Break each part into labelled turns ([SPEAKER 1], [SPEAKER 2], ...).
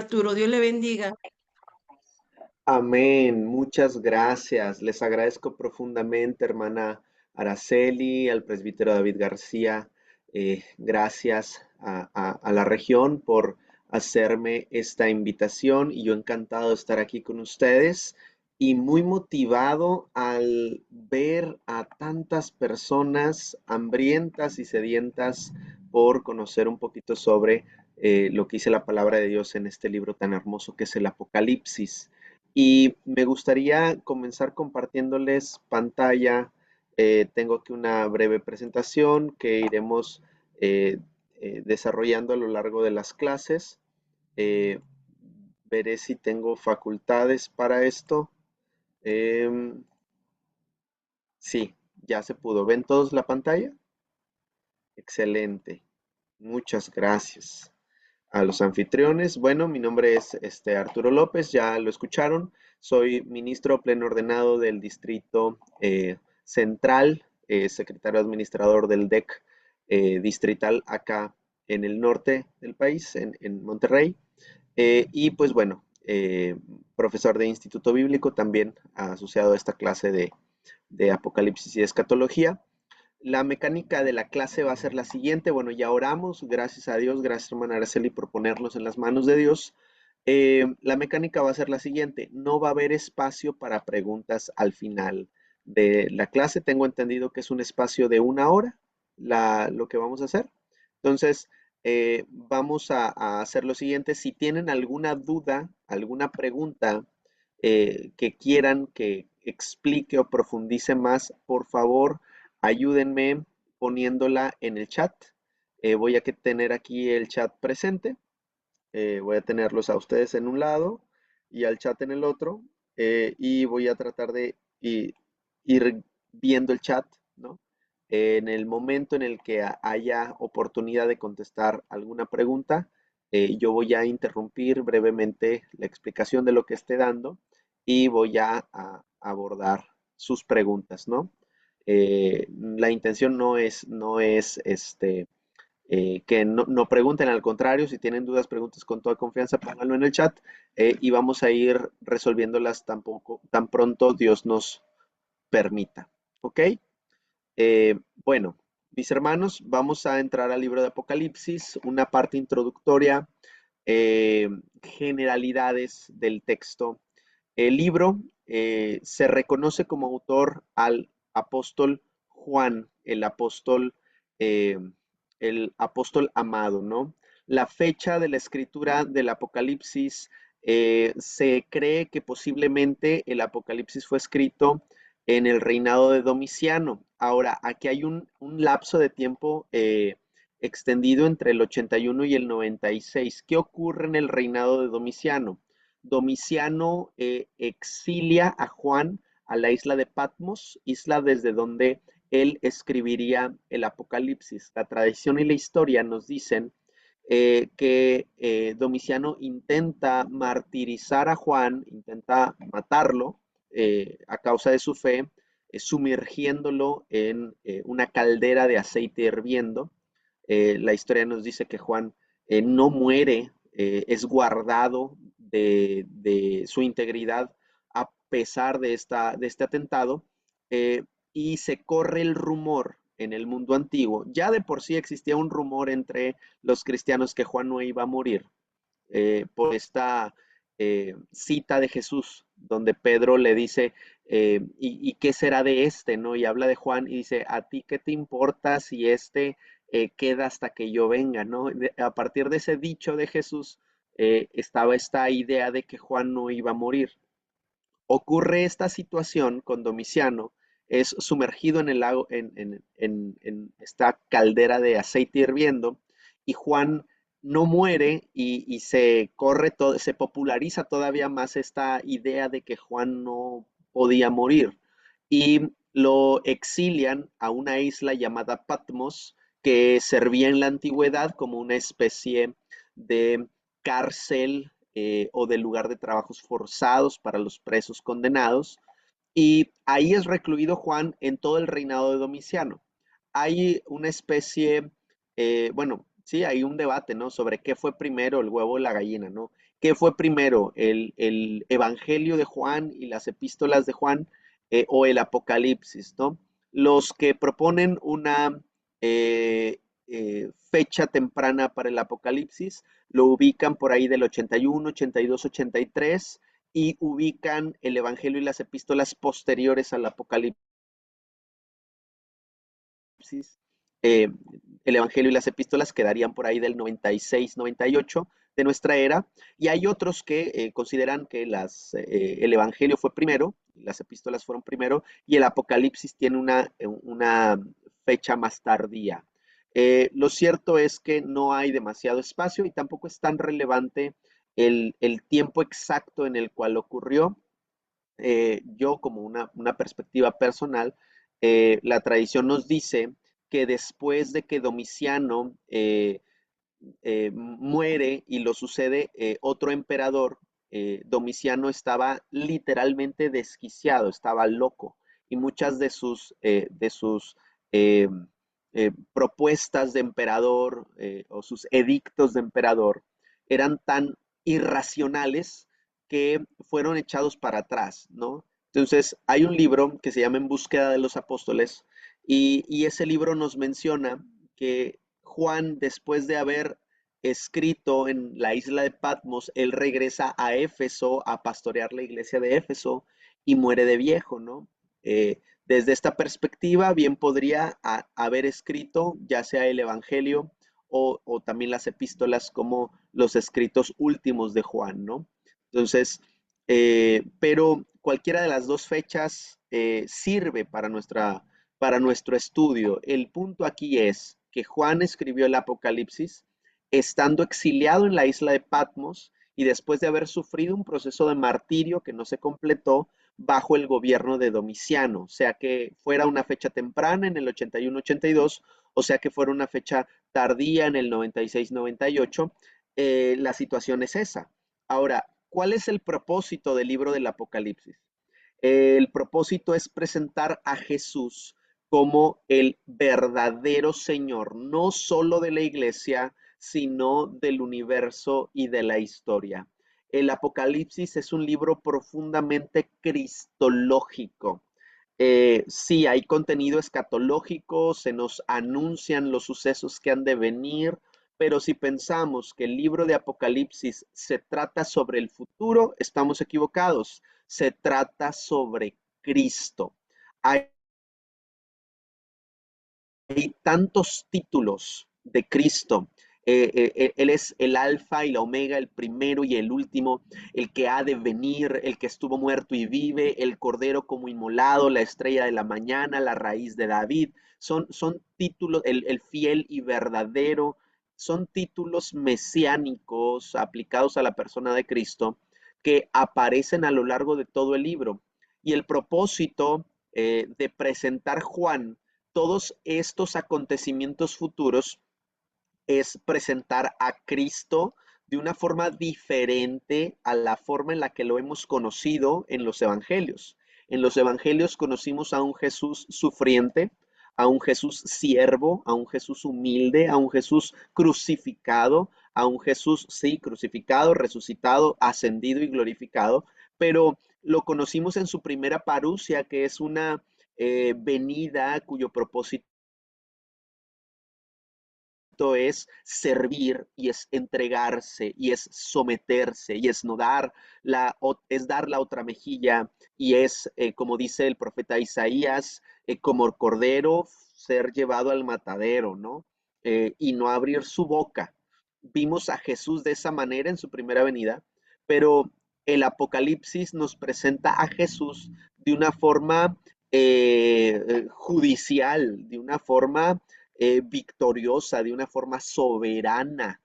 [SPEAKER 1] Arturo, Dios le bendiga.
[SPEAKER 2] Amén, muchas gracias. Les agradezco profundamente, hermana Araceli, al presbítero David García. Gracias a la región por hacerme esta invitación y yo encantado de estar aquí con ustedes y muy motivado al ver a tantas personas hambrientas y sedientas por conocer un poquito sobre lo que dice la palabra de Dios en este libro tan hermoso que es el Apocalipsis. Y me gustaría comenzar compartiéndoles pantalla. Tengo aquí una breve presentación que iremos eh, desarrollando a lo largo de las clases. Eh, Veré si tengo facultades para esto. Em, sí, ya se pudo. ¿Ven todos la pantalla? Excelente. Muchas gracias a los anfitriones. Bueno, mi nombre es Arturo López, ya lo escucharon. Soy ministro pleno ordenado del Distrito Central, secretario administrador del DEC distrital acá en el norte del país, en Monterrey. Y pues bueno, profesor de Instituto Bíblico, también asociado a esta clase de Apocalipsis y Escatología. La mecánica de la clase va a ser la siguiente. Bueno, ya oramos, gracias a Dios, gracias hermana Araceli por ponerlos en las manos de Dios. La mecánica va a ser la siguiente. No va a haber espacio para preguntas al final de la clase. Tengo entendido que es un espacio de 1 hora lo que vamos a hacer. Entonces, vamos a hacer lo siguiente. Si tienen alguna duda, alguna pregunta que quieran que explique o profundice más, por favor, ayúdenme poniéndola en el chat. Voy a tener aquí el chat presente. Voy a tenerlos a ustedes en un lado y al chat en el otro. Y voy a tratar de ir viendo el chat, ¿no? En el momento en el que haya oportunidad de contestar alguna pregunta, yo voy a interrumpir brevemente la explicación de lo que esté dando y voy a abordar sus preguntas, ¿no? La intención no es que no pregunten, al contrario, si tienen dudas, preguntas con toda confianza, pónganlo en el chat y vamos a ir resolviéndolas tan pronto Dios nos permita. ¿Ok? Bueno, mis hermanos, vamos a entrar al libro de Apocalipsis, una parte introductoria, eh, generalidades del texto. El libro se reconoce como autor al apóstol Juan, eh, el apóstol amado, ¿no? La fecha de la escritura del Apocalipsis se cree que posiblemente el Apocalipsis fue escrito en el reinado de Domiciano. Ahora, aquí hay un lapso de tiempo extendido entre el 81 y el 96. ¿Qué ocurre en el reinado de Domiciano? Domiciano exilia a Juan a la isla de Patmos, isla desde donde él escribiría el Apocalipsis. La tradición y la historia nos dicen que Domiciano intenta martirizar a Juan, intenta matarlo a causa de su fe, sumergiéndolo en una caldera de aceite hirviendo. La historia nos dice que Juan no muere, es guardado de su integridad a pesar de este atentado, eh, y se corre el rumor en el mundo antiguo. Ya de por sí existía un rumor entre los cristianos que Juan no iba a morir por esta cita de Jesús, donde Pedro le dice, ¿y qué será de este? ¿No? Y habla de Juan y dice, ¿a ti qué te importa si este queda hasta que yo venga? ¿No? A partir de ese dicho de Jesús, estaba esta idea de que Juan no iba a morir. Ocurre esta situación con Domiciano, es sumergido en el lago, en esta caldera de aceite hirviendo, y Juan no muere y se corre todo, se populariza todavía más esta idea de que Juan no podía morir. Y lo exilian a una isla llamada Patmos, que servía en la antigüedad como una especie de cárcel o de lugar de trabajos forzados para los presos condenados. Y ahí es recluido Juan en todo el reinado de Domiciano. Hay una especie, bueno, sí, hay un debate, ¿no? Sobre qué fue primero, el huevo o la gallina, ¿no? ¿Qué fue primero, el Evangelio de Juan y las epístolas de Juan o el Apocalipsis, ¿no? Los que proponen una fecha temprana para el Apocalipsis lo ubican por ahí del 81, 82, 83 y ubican el Evangelio y las epístolas posteriores al Apocalipsis eh, el Evangelio y las epístolas quedarían por ahí del 96, 98 de nuestra era, y hay otros que consideran que el Evangelio fue primero, las epístolas fueron primero, y el Apocalipsis tiene una fecha más tardía. Lo cierto es que no hay demasiado espacio y tampoco es tan relevante el tiempo exacto en el cual ocurrió. Yo como una perspectiva personal, la tradición nos dice que después de que Domiciano muere y lo sucede otro emperador, Domiciano estaba desquiciado, estaba loco y muchas de sus eh, propuestas de emperador o sus edictos de emperador eran tan irracionales que fueron echados para atrás, ¿no? Entonces, hay un libro que se llama En búsqueda de los apóstoles y ese libro nos menciona que Juan, después de haber escrito en la isla de Patmos, él regresa a Éfeso a pastorear la iglesia de Éfeso y muere de viejo, ¿no? Desde esta perspectiva, bien podría haber escrito ya sea el Evangelio o también las epístolas como los escritos últimos de Juan, ¿no? Entonces, pero cualquiera de las dos fechas sirve para nuestro estudio. El punto aquí es que Juan escribió el Apocalipsis estando exiliado en la isla de Patmos y después de haber sufrido un proceso de martirio que no se completó bajo el gobierno de Domiciano, o sea que fuera una fecha temprana en el 81-82, o sea que fuera una fecha tardía en el 96-98, la situación es esa. Ahora, ¿cuál es el propósito del libro del Apocalipsis? El propósito es presentar a Jesús como el verdadero Señor, no solo de la iglesia, sino del universo y de la historia. El Apocalipsis es un libro profundamente cristológico. Sí, hay contenido escatológico, se nos anuncian los sucesos que han de venir, pero si pensamos que el libro de Apocalipsis se trata sobre el futuro, estamos equivocados. Se trata sobre Cristo. Hay tantos títulos de Cristo. Él es el alfa y la omega, el primero y el último, el que ha de venir, el que estuvo muerto y vive, el cordero como inmolado, la estrella de la mañana, la raíz de David. Son títulos, el fiel y verdadero, son títulos mesiánicos aplicados a la persona de Cristo que aparecen a lo largo de todo el libro. Y el propósito de presentar Juan todos estos acontecimientos futuros es presentar a Cristo de una forma diferente a la forma en la que lo hemos conocido en los evangelios. En los evangelios conocimos a un Jesús sufriente, a un Jesús siervo, a un Jesús humilde, a un Jesús crucificado, a un Jesús, sí, crucificado, resucitado, ascendido y glorificado, pero lo conocimos en su primera parusia, que es una venida cuyo propósito es servir y es entregarse y es someterse y es no dar es dar la otra mejilla y es, como dice el profeta Isaías, como cordero ser llevado al matadero, ¿no? Y no abrir su boca. Vimos a Jesús de esa manera en su primera venida, pero el Apocalipsis nos presenta a Jesús de una forma judicial, de una forma victoriosa, de una forma soberana,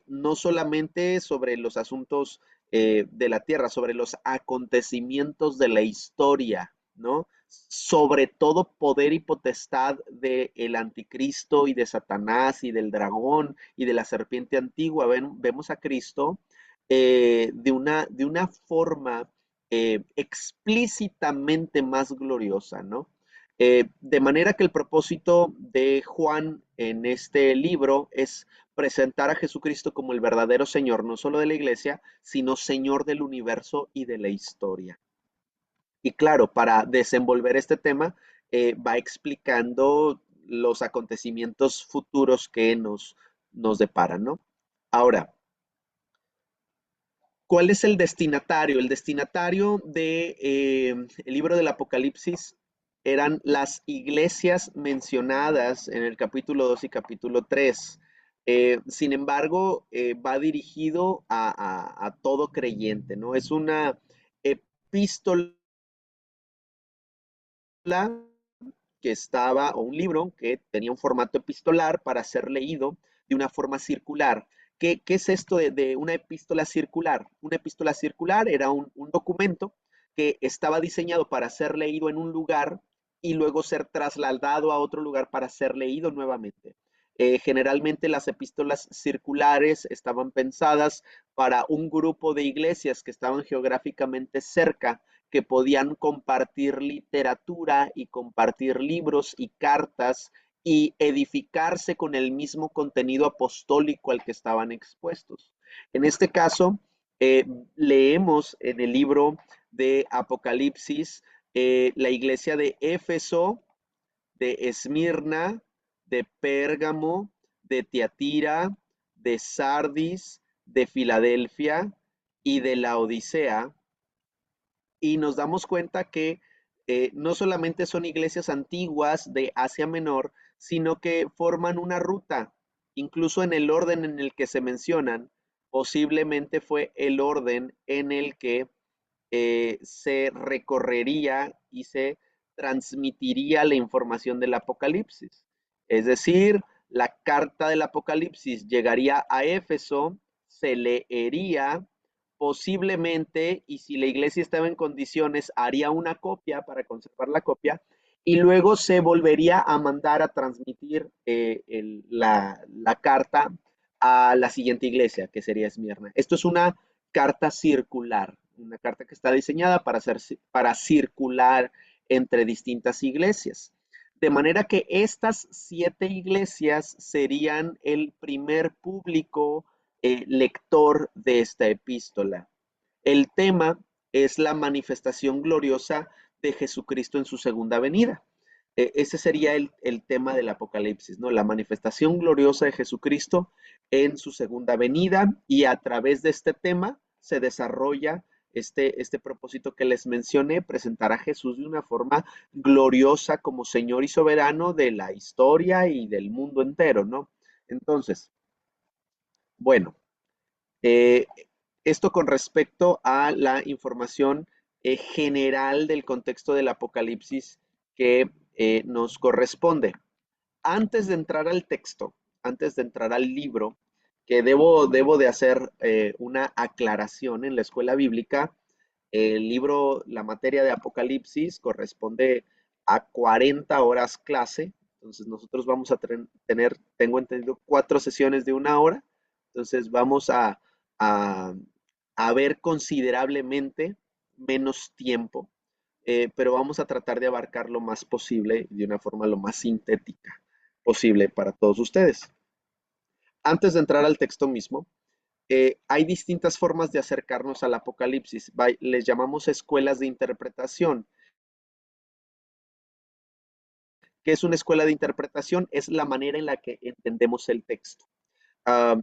[SPEAKER 2] no solamente sobre los asuntos de la tierra, sobre los acontecimientos de la historia, ¿no? Sobre todo poder y potestad del anticristo y de Satanás y del dragón y de la serpiente antigua. Vemos a Cristo de una forma explícitamente más gloriosa, ¿no? De manera que el propósito de Juan en este libro es presentar a Jesucristo como el verdadero Señor, no solo de la iglesia, sino Señor del universo y de la historia. Y claro, para desenvolver este tema, va explicando los acontecimientos futuros que nos deparan, ¿no? Ahora, ¿cuál es el destinatario? El destinatario de, el libro del Apocalipsis eran las iglesias mencionadas en el capítulo 2 y capítulo 3. Sin embargo, va dirigido a todo creyente, ¿no? Es una epístola que estaba, o un libro que tenía un formato epistolar para ser leído de una forma circular. ¿Qué es esto de una epístola circular? Una epístola circular era un documento que estaba diseñado para ser leído en un lugar y luego ser trasladado a otro lugar para ser leído nuevamente. Generalmente las epístolas circulares estaban pensadas para un grupo de iglesias que estaban geográficamente cerca, que podían compartir literatura y compartir libros y cartas y edificarse con el mismo contenido apostólico al que estaban expuestos. En este caso, eh, leemos en el libro de Apocalipsis la iglesia de Éfeso, de Esmirna, de Pérgamo, de Tiatira, de Sardis, de Filadelfia y de la Odisea, y nos damos cuenta que no solamente son iglesias antiguas de Asia Menor, sino que forman una ruta, incluso en el orden en el que se mencionan, posiblemente fue el orden en el que se recorrería y se transmitiría la información del Apocalipsis. Es decir, la carta del Apocalipsis llegaría a Éfeso, se leería posiblemente, y si la iglesia estaba en condiciones, haría una copia para conservar la copia, y luego se volvería a mandar a transmitir la carta a la siguiente iglesia, que sería Esmirna. Esto es una carta circular, una carta que está diseñada para circular entre distintas iglesias. De manera que estas 7 iglesias serían el primer público lector de esta epístola. El tema es la manifestación gloriosa de Jesucristo en su segunda venida. Ese sería el tema del Apocalipsis, ¿no? La manifestación gloriosa de Jesucristo en su segunda venida, y a través de este tema se desarrolla este propósito que les mencioné, presentar a Jesús de una forma gloriosa como Señor y soberano de la historia y del mundo entero, ¿no? Entonces, bueno, eh, esto con respecto a la información general del contexto del Apocalipsis que nos corresponde. Antes de entrar al texto, antes de entrar al libro, que debo de hacer una aclaración. En la escuela bíblica, el libro, la materia de Apocalipsis corresponde a 40 horas clase. Entonces nosotros vamos a tener, tengo entendido, 4 sesiones de 1 hora. Entonces vamos a, a ver considerablemente menos tiempo, pero vamos a tratar de abarcar lo más posible de una forma lo más sintética posible para todos ustedes. Antes de entrar al texto mismo, hay distintas formas de acercarnos al Apocalipsis. Les llamamos escuelas de interpretación. ¿Qué es una escuela de interpretación? Es la manera en la que entendemos el texto. Uh,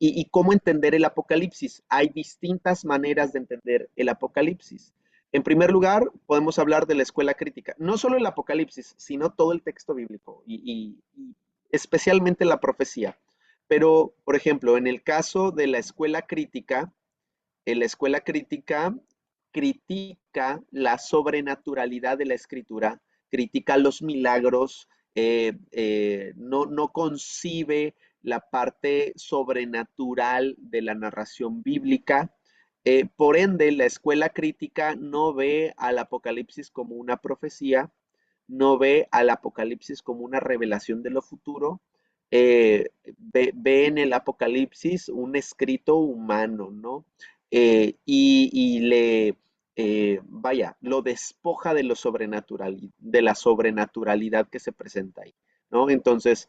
[SPEAKER 2] y cómo entender el Apocalipsis. Hay distintas maneras de entender el Apocalipsis. En primer lugar, podemos hablar de la escuela crítica. No solo el Apocalipsis, sino todo el texto bíblico y especialmente la profecía. Pero, por ejemplo, en el caso de la escuela crítica, en la escuela crítica critica la sobrenaturalidad de la escritura, critica los milagros, no concibe la parte sobrenatural de la narración bíblica. Por ende, la escuela crítica no ve al Apocalipsis como una profecía, no ve al Apocalipsis como una revelación de lo futuro, ve en el Apocalipsis un escrito humano, ¿no? Vaya, lo despoja de lo sobrenatural, de la sobrenaturalidad que se presenta ahí, ¿no? Entonces,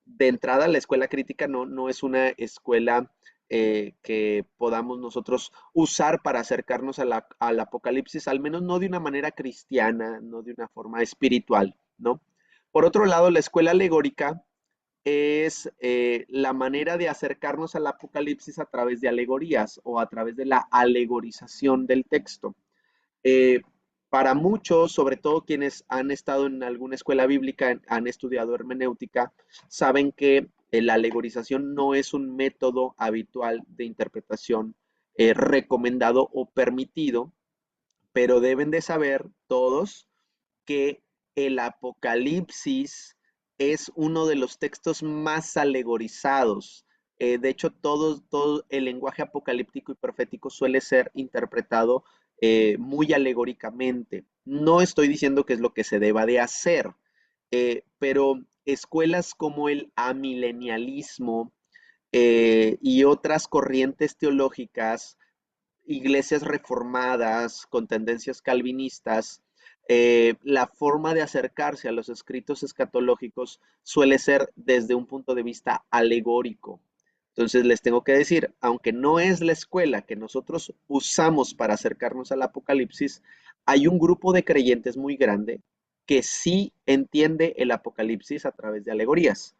[SPEAKER 2] de entrada, la escuela crítica no es una escuela que podamos nosotros usar para acercarnos al Apocalipsis, al menos no de una manera cristiana, no de una forma espiritual, ¿no? Por otro lado, la escuela alegórica es la manera de acercarnos al Apocalipsis a través de alegorías o a través de la alegorización del texto. Eh, para muchos, sobre todo quienes han estado en alguna escuela bíblica, han estudiado hermenéutica, saben que la alegorización no es un método habitual de interpretación recomendado o permitido, pero deben de saber todos que el Apocalipsis es uno de los textos más alegorizados. De hecho, todo el lenguaje apocalíptico y profético suele ser interpretado muy alegóricamente. No estoy diciendo que es lo que se deba de hacer, pero escuelas como el amilenialismo y otras corrientes teológicas, iglesias reformadas con tendencias calvinistas, la forma de acercarse a los escritos escatológicos suele ser desde un punto de vista alegórico. Entonces les tengo que decir, aunque no es la escuela que nosotros usamos para acercarnos al Apocalipsis, hay un grupo de creyentes muy grande que sí entiende el Apocalipsis a través de alegorías.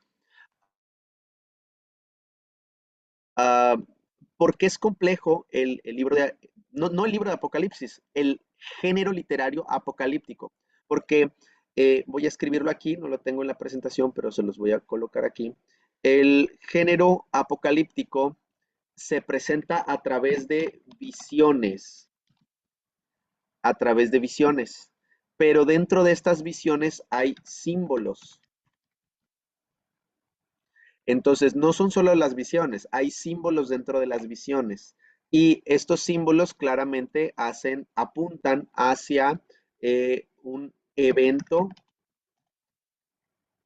[SPEAKER 2] Uh, porque es complejo el libro de, no el libro de Apocalipsis, el género literario apocalíptico, porque voy a escribirlo aquí, no lo tengo en la presentación, pero se los voy a colocar aquí. El género apocalíptico se presenta a través de visiones, pero dentro de estas visiones hay símbolos. Entonces, no son solo las visiones, hay símbolos dentro de las visiones. Y estos símbolos claramente apuntan hacia un evento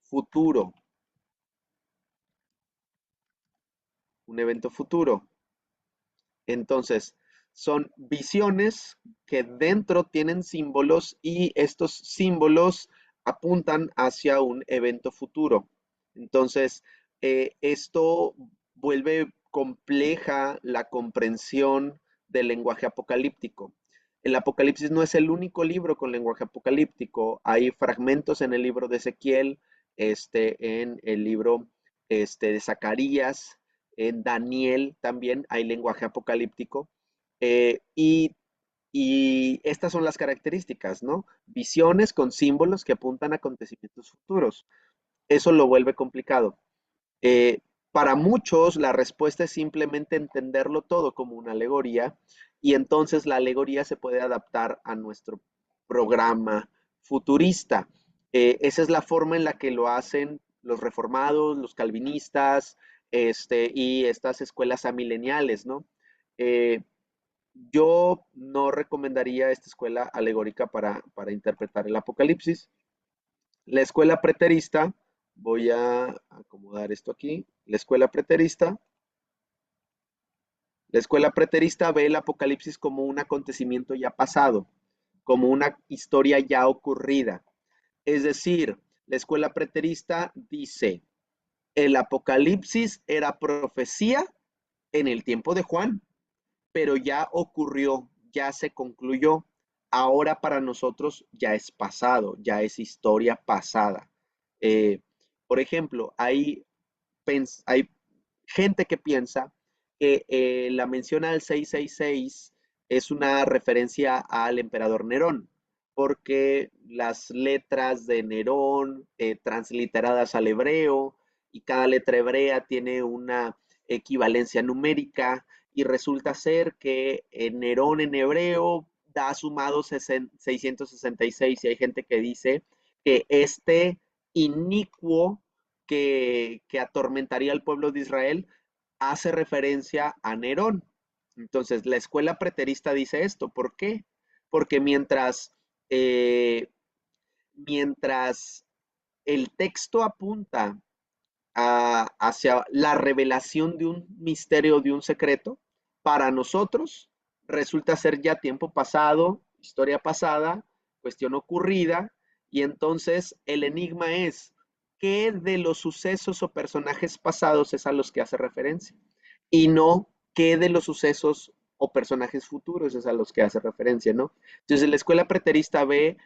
[SPEAKER 2] futuro, un evento futuro. Entonces, son visiones que dentro tienen símbolos y estos símbolos apuntan hacia un evento futuro. Entonces, esto vuelve compleja la comprensión del lenguaje apocalíptico. El Apocalipsis no es el único libro con lenguaje apocalíptico. Hay fragmentos en el libro de Ezequiel, en el libro de Zacarías, en Daniel también hay lenguaje apocalíptico. eh, y, y estas son las características, ¿no? Visiones con símbolos que apuntan a acontecimientos futuros. Eso lo vuelve complicado. Eh, para muchos, la respuesta es simplemente entenderlo todo como una alegoría y entonces la alegoría se puede adaptar a nuestro programa futurista. Esa es la forma en la que lo hacen los reformados, los calvinistas, y estas escuelas amileniales, ¿no? Eh, yo no recomendaría esta escuela alegórica para interpretar el Apocalipsis. La escuela preterista, voy a acomodar esto aquí. La escuela preterista ve el Apocalipsis como un acontecimiento ya pasado, como una historia ya ocurrida. Es decir, la escuela preterista dice, el Apocalipsis era profecía en el tiempo de Juan, pero ya ocurrió, ya se concluyó. Ahora para nosotros ya es pasado, ya es historia pasada. Eh, por ejemplo, hay gente que piensa que la mención al 666 es una referencia al emperador Nerón, porque las letras de Nerón transliteradas al hebreo y cada letra hebrea tiene una equivalencia numérica y resulta ser que Nerón en hebreo da sumado 666 y hay gente que dice que este inicuo que atormentaría al pueblo de Israel hace referencia a Nerón. Entonces, la escuela preterista dice esto. ¿Por qué? Porque eh, mientras el texto apunta hacia la revelación de un misterio, de un secreto, para nosotros resulta ser ya tiempo pasado, historia pasada, cuestión ocurrida, y entonces el enigma es, qué de los sucesos o personajes pasados es a los que hace referencia y no qué de los sucesos o personajes futuros es a los que hace referencia, ¿no? Entonces, la escuela preterista ve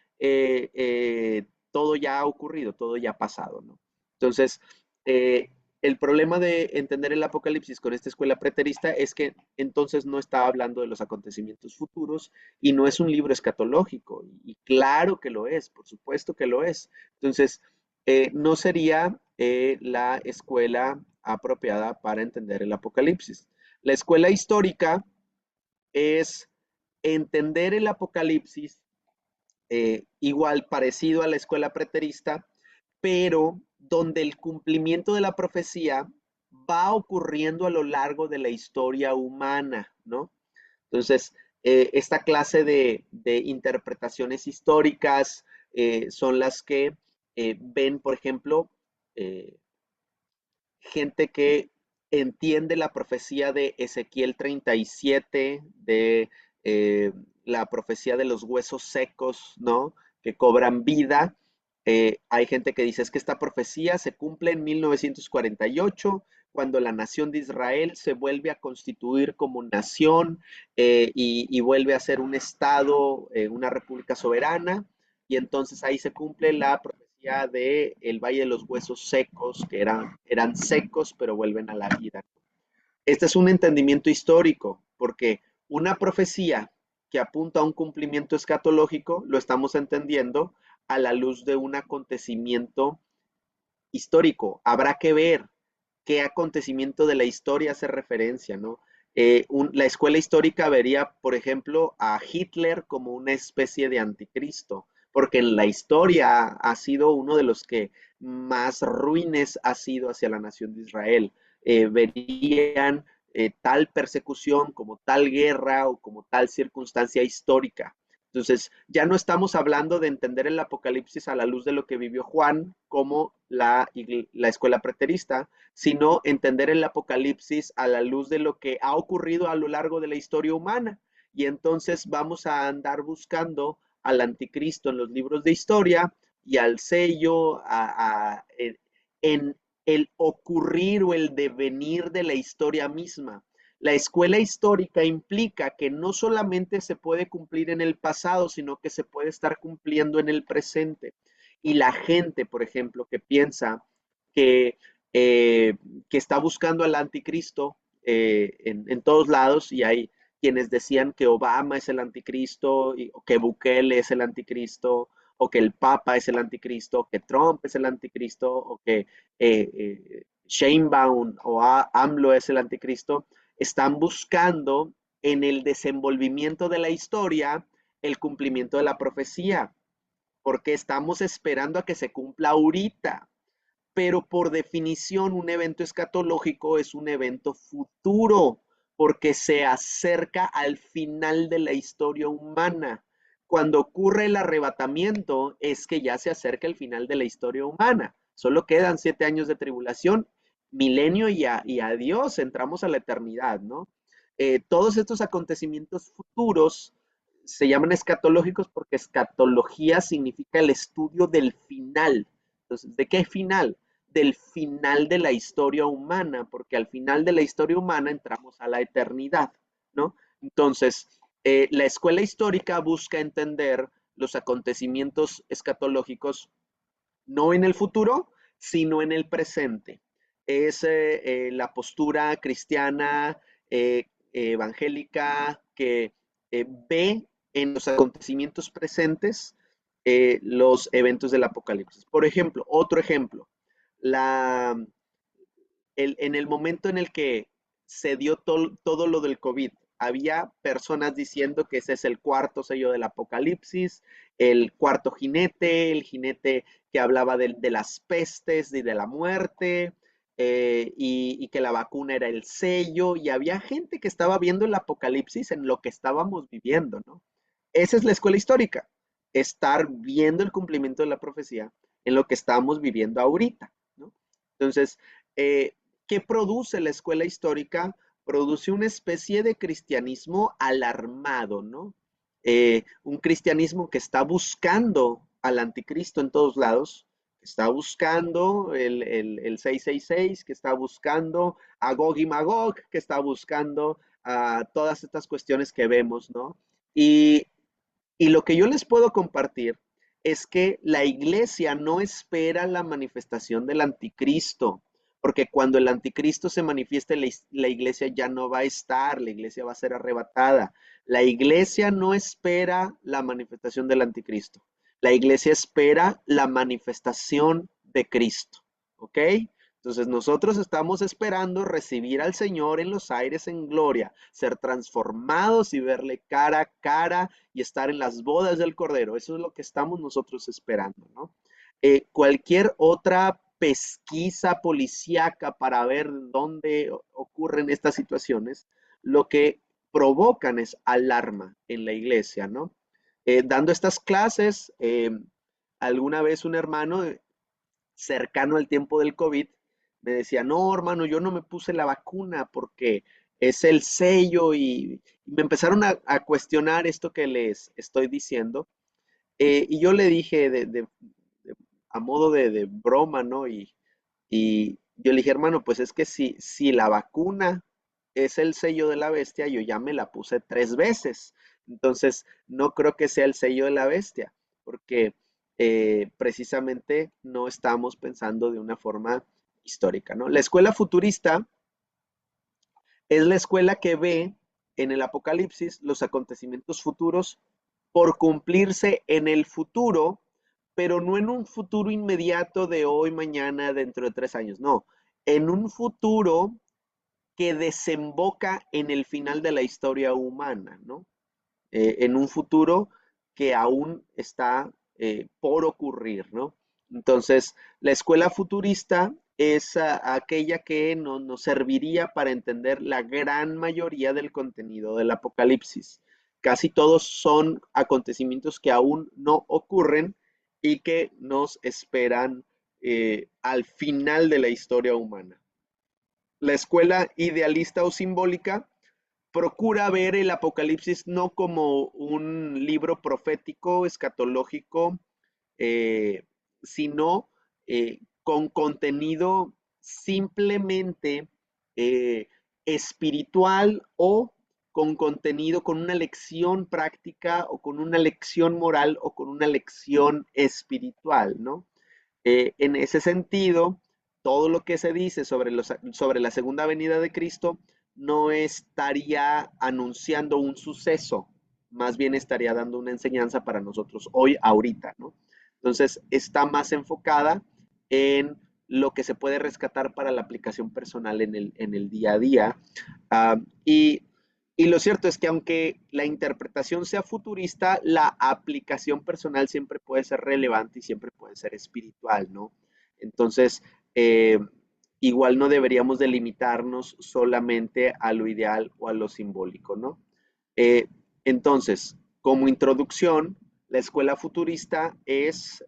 [SPEAKER 2] todo ya ocurrido, todo ya pasado, ¿no? Entonces, eh, el problema de entender el Apocalipsis con esta escuela preterista es que entonces no está hablando de los acontecimientos futuros y no es un libro escatológico. Y claro que lo es, por supuesto que lo es. Entonces, no sería la escuela apropiada para entender el Apocalipsis. La escuela histórica es entender el Apocalipsis igual parecido a la escuela preterista, pero donde el cumplimiento de la profecía va ocurriendo a lo largo de la historia humana, ¿no? Entonces, esta clase de interpretaciones históricas son las que ven, por ejemplo, eh, gente que entiende la profecía de Ezequiel 37, de eh, la profecía de los huesos secos, ¿no? Que cobran vida. Hay gente que dice es que esta profecía se cumple en 1948, cuando la nación de Israel se vuelve a constituir como nación y vuelve a ser un estado, una república soberana, y entonces ahí se cumple la profecía de el Valle de los Huesos Secos, que eran secos, pero vuelven a la vida. Este es un entendimiento histórico, porque una profecía que apunta a un cumplimiento escatológico lo estamos entendiendo a la luz de un acontecimiento histórico. Habrá que ver qué acontecimiento de la historia hace referencia, ¿no? La escuela histórica vería, por ejemplo, a Hitler como una especie de anticristo, porque en la historia ha sido uno de los que más ruines ha sido hacia la nación de Israel. Verían tal persecución como tal guerra o como tal circunstancia histórica. Entonces, ya no estamos hablando de entender el Apocalipsis a la luz de lo que vivió Juan como la escuela preterista, sino entender el Apocalipsis a la luz de lo que ha ocurrido a lo largo de la historia humana. Y entonces vamos a andar buscando al anticristo en los libros de historia y al sello en el ocurrir o el devenir de la historia misma. La escuela histórica implica que no solamente se puede cumplir en el pasado, sino que se puede estar cumpliendo en el presente. Y la gente, por ejemplo, que piensa que, eh, que está buscando al anticristo en todos lados, y hay quienes decían que Obama es el anticristo, o que Bukele es el anticristo, o que el Papa es el anticristo, o que Trump es el anticristo, o que Sheinbaum o AMLO es el anticristo, están buscando en el desenvolvimiento de la historia el cumplimiento de la profecía, porque estamos esperando a que se cumpla ahorita. Pero por definición un evento escatológico es un evento futuro, porque se acerca al final de la historia humana. Cuando ocurre el arrebatamiento es que ya se acerca el final de la historia humana. Solo quedan 7 años de tribulación, milenio y adiós, entramos a la eternidad, ¿no? Todos estos acontecimientos futuros se llaman escatológicos porque escatología significa el estudio del final. Entonces, ¿de qué final? Del final de la historia humana, porque al final de la historia humana entramos a la eternidad, ¿no? Entonces, la escuela histórica busca entender los acontecimientos escatológicos no en el futuro, sino en el presente. Es la postura cristiana, evangélica, que ve en los acontecimientos presentes los eventos del Apocalipsis. Por ejemplo, otro ejemplo, la, en el momento en el que se dio todo lo del COVID, había personas diciendo que ese es el cuarto sello del Apocalipsis, el cuarto jinete, el jinete que hablaba de las pestes y de la muerte, y que la vacuna era el sello, y había gente que estaba viendo el Apocalipsis en lo que estábamos viviendo, ¿no? Esa es la escuela histórica, estar viendo el cumplimiento de la profecía en lo que estamos viviendo ahorita, ¿no? Entonces, eh, ¿qué produce la escuela histórica? Produce una especie de cristianismo alarmado, ¿no? Un cristianismo que está buscando al anticristo en todos lados, está buscando el 666, que está buscando a Gog y Magog, que está buscando a todas estas cuestiones que vemos, ¿no? Y, y lo que yo les puedo compartir es que la iglesia no espera la manifestación del anticristo, porque cuando el anticristo se manifieste, la iglesia ya no va a estar, la iglesia va a ser arrebatada. La iglesia no espera la manifestación del anticristo. La iglesia espera la manifestación de Cristo. ¿Ok? Entonces nosotros estamos esperando recibir al Señor en los aires en gloria, ser transformados y verle cara a cara y estar en las bodas del Cordero. Eso es lo que estamos nosotros esperando, ¿no? Cualquier otra pesquisa policíaca para ver dónde ocurren estas situaciones, lo que provocan es alarma en la iglesia, ¿no? Dando estas clases, alguna vez un hermano cercano al tiempo del COVID me decía, no, hermano, yo no me puse la vacuna porque es el sello y me empezaron a cuestionar esto que les estoy diciendo. Y yo le dije a modo de broma, ¿no? Y yo le dije, hermano, pues es que si la vacuna es el sello de la bestia, yo ya me la puse 3 veces. Entonces, no creo que sea el sello de la bestia, porque precisamente no estamos pensando de una forma histórica, ¿no? La escuela futurista es la escuela que ve en el Apocalipsis los acontecimientos futuros por cumplirse en el futuro, pero no en un futuro inmediato de hoy, mañana, dentro de 3 años, no, en un futuro que desemboca en el final de la historia humana, ¿no? En un futuro que aún está por ocurrir, ¿no? Entonces, la escuela futurista es aquella que nos serviría para entender la gran mayoría del contenido del Apocalipsis. Casi todos son acontecimientos que aún no ocurren y que nos esperan al final de la historia humana. La escuela idealista o simbólica procura ver el Apocalipsis no como un libro profético, escatológico, eh, sino con contenido simplemente eh, espiritual o con contenido, con una lección práctica o con una lección moral o con una lección espiritual, ¿no? En ese sentido, todo lo que se dice sobre la segunda venida de Cristo no estaría anunciando un suceso, más bien estaría dando una enseñanza para nosotros hoy, ahorita, ¿no? Entonces, está más enfocada en lo que se puede rescatar para la aplicación personal en el día a día. Uh, y y lo cierto es que aunque la interpretación sea futurista, la aplicación personal siempre puede ser relevante y siempre puede ser espiritual, ¿no? Entonces, eh, igual no deberíamos delimitarnos solamente a lo ideal o a lo simbólico, ¿no? Eh, entonces, como introducción, la escuela futurista es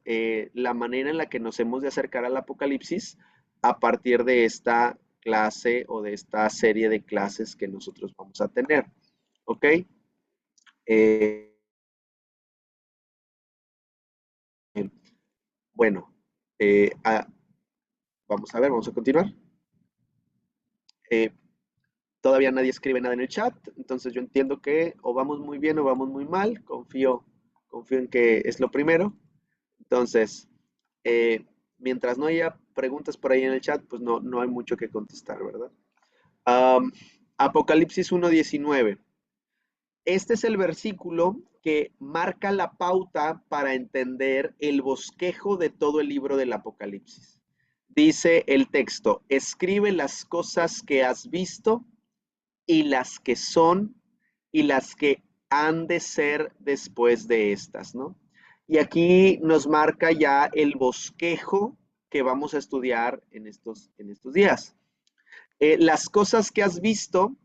[SPEAKER 2] la manera en la que nos hemos de acercar al Apocalipsis a partir de esta clase o de esta serie de clases que nosotros vamos a tener. ¿Ok? Eh, bueno, eh, ah, vamos a ver, vamos a continuar. Eh, todavía nadie escribe nada en el chat, entonces yo entiendo que o vamos muy bien o vamos muy mal. Confío en que es lo primero. Entonces, eh, mientras no haya preguntas por ahí en el chat, pues no hay mucho que contestar, ¿verdad? Um, Apocalipsis 1:19. Este es el versículo que marca la pauta para entender el bosquejo de todo el libro del Apocalipsis. Dice el texto, escribe las cosas que has visto y las que son y las que han de ser después de estas, ¿no? Y aquí nos marca ya el bosquejo que vamos a estudiar en estos días. Las cosas que has visto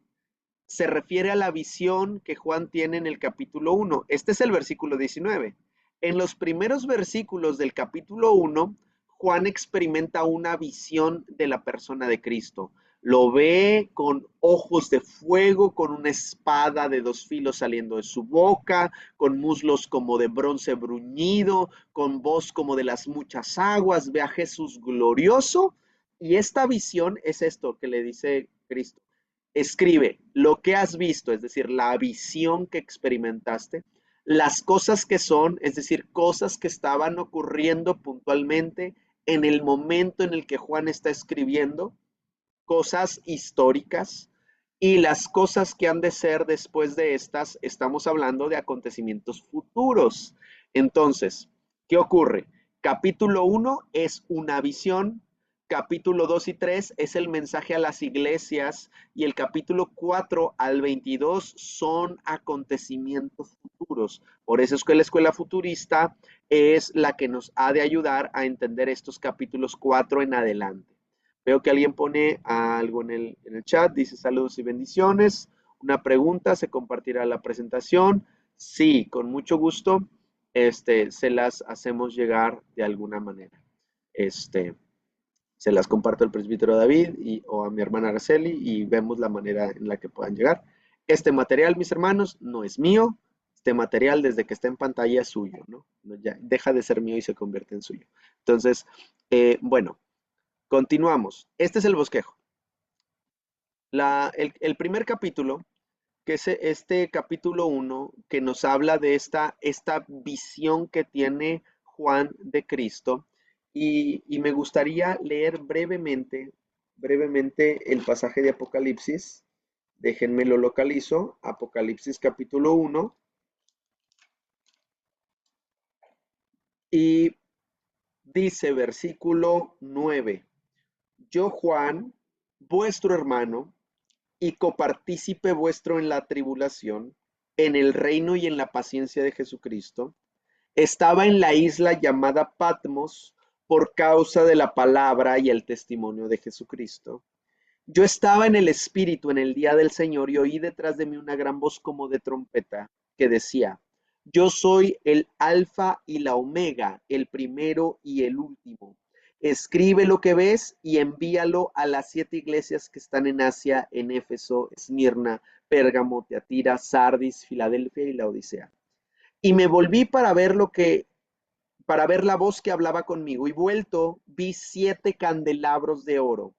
[SPEAKER 2] se refiere a la visión que Juan tiene en el capítulo 1. Este es el versículo 19. En los primeros versículos del capítulo 1, Juan experimenta una visión de la persona de Cristo. Lo ve con ojos de fuego, con una espada de dos filos saliendo de su boca, con muslos como de bronce bruñido, con voz como de las muchas aguas. Ve a Jesús glorioso. Y esta visión es esto que le dice Cristo. Escribe lo que has visto, es decir, la visión que experimentaste, las cosas que son, es decir, cosas que estaban ocurriendo puntualmente en el momento en el que Juan está escribiendo, cosas históricas, y las cosas que han de ser después de estas, estamos hablando de acontecimientos futuros. Entonces, ¿qué ocurre? Capítulo 1 es una visión, capítulo 2 y 3 es el mensaje a las iglesias, y el capítulo 4 al 22 son acontecimientos futuros. Por eso es que la escuela futurista es la que nos ha de ayudar a entender estos capítulos 4 en adelante. Veo que alguien pone algo en el chat, dice saludos y bendiciones. Una pregunta, ¿se compartirá la presentación? Sí, con mucho gusto. Se las hacemos llegar de alguna manera. Este, Se las comparto al presbítero David o a mi hermana Araceli y vemos la manera en la que puedan llegar. Este material, mis hermanos, no es mío. Este material, desde que está en pantalla, es suyo, ¿no? Ya deja de ser mío y se convierte en suyo. Entonces, bueno, continuamos. Este es el bosquejo. El primer capítulo, que es este capítulo 1, que nos habla de esta visión que tiene Juan de Cristo. Y me gustaría leer brevemente el pasaje de Apocalipsis. Déjenme lo localizo. Apocalipsis capítulo 1. Y dice versículo 9. Yo, Juan, vuestro hermano, y copartícipe vuestro en la tribulación, en el reino y en la paciencia de Jesucristo, estaba en la isla llamada Patmos por causa de la palabra y el testimonio de Jesucristo. Yo estaba en el Espíritu en el día del Señor y oí detrás de mí una gran voz como de trompeta que decía, yo soy el Alfa y la Omega, el primero y el último. Escribe lo que ves y envíalo a las 7 iglesias que están en Asia, en Éfeso, Esmirna, Pérgamo, Teatira, Sardis, Filadelfia y Laodicea. Y me volví para ver la voz que hablaba conmigo, y vuelto vi 7 candelabros de oro,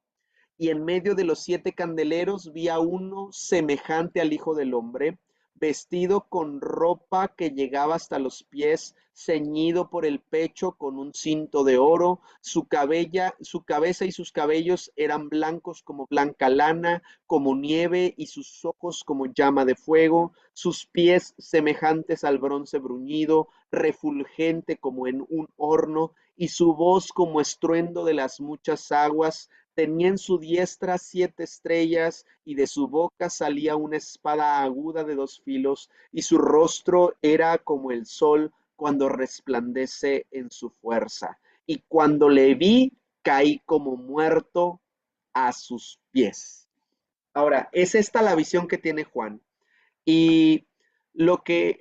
[SPEAKER 2] y en medio de los 7 candeleros vi a uno semejante al Hijo del Hombre, vestido con ropa que llegaba hasta los pies, ceñido por el pecho con un cinto de oro, su cabeza y sus cabellos eran blancos como blanca lana, como nieve, y sus ojos como llama de fuego, sus pies semejantes al bronce bruñido, refulgente como en un horno, y su voz como estruendo de las muchas aguas. Tenía en su diestra 7 estrellas, y de su boca salía una espada aguda de 2 filos, y su rostro era como el sol cuando resplandece en su fuerza. Y cuando le vi, caí como muerto a sus pies. Ahora, es esta la visión que tiene Juan. Y lo que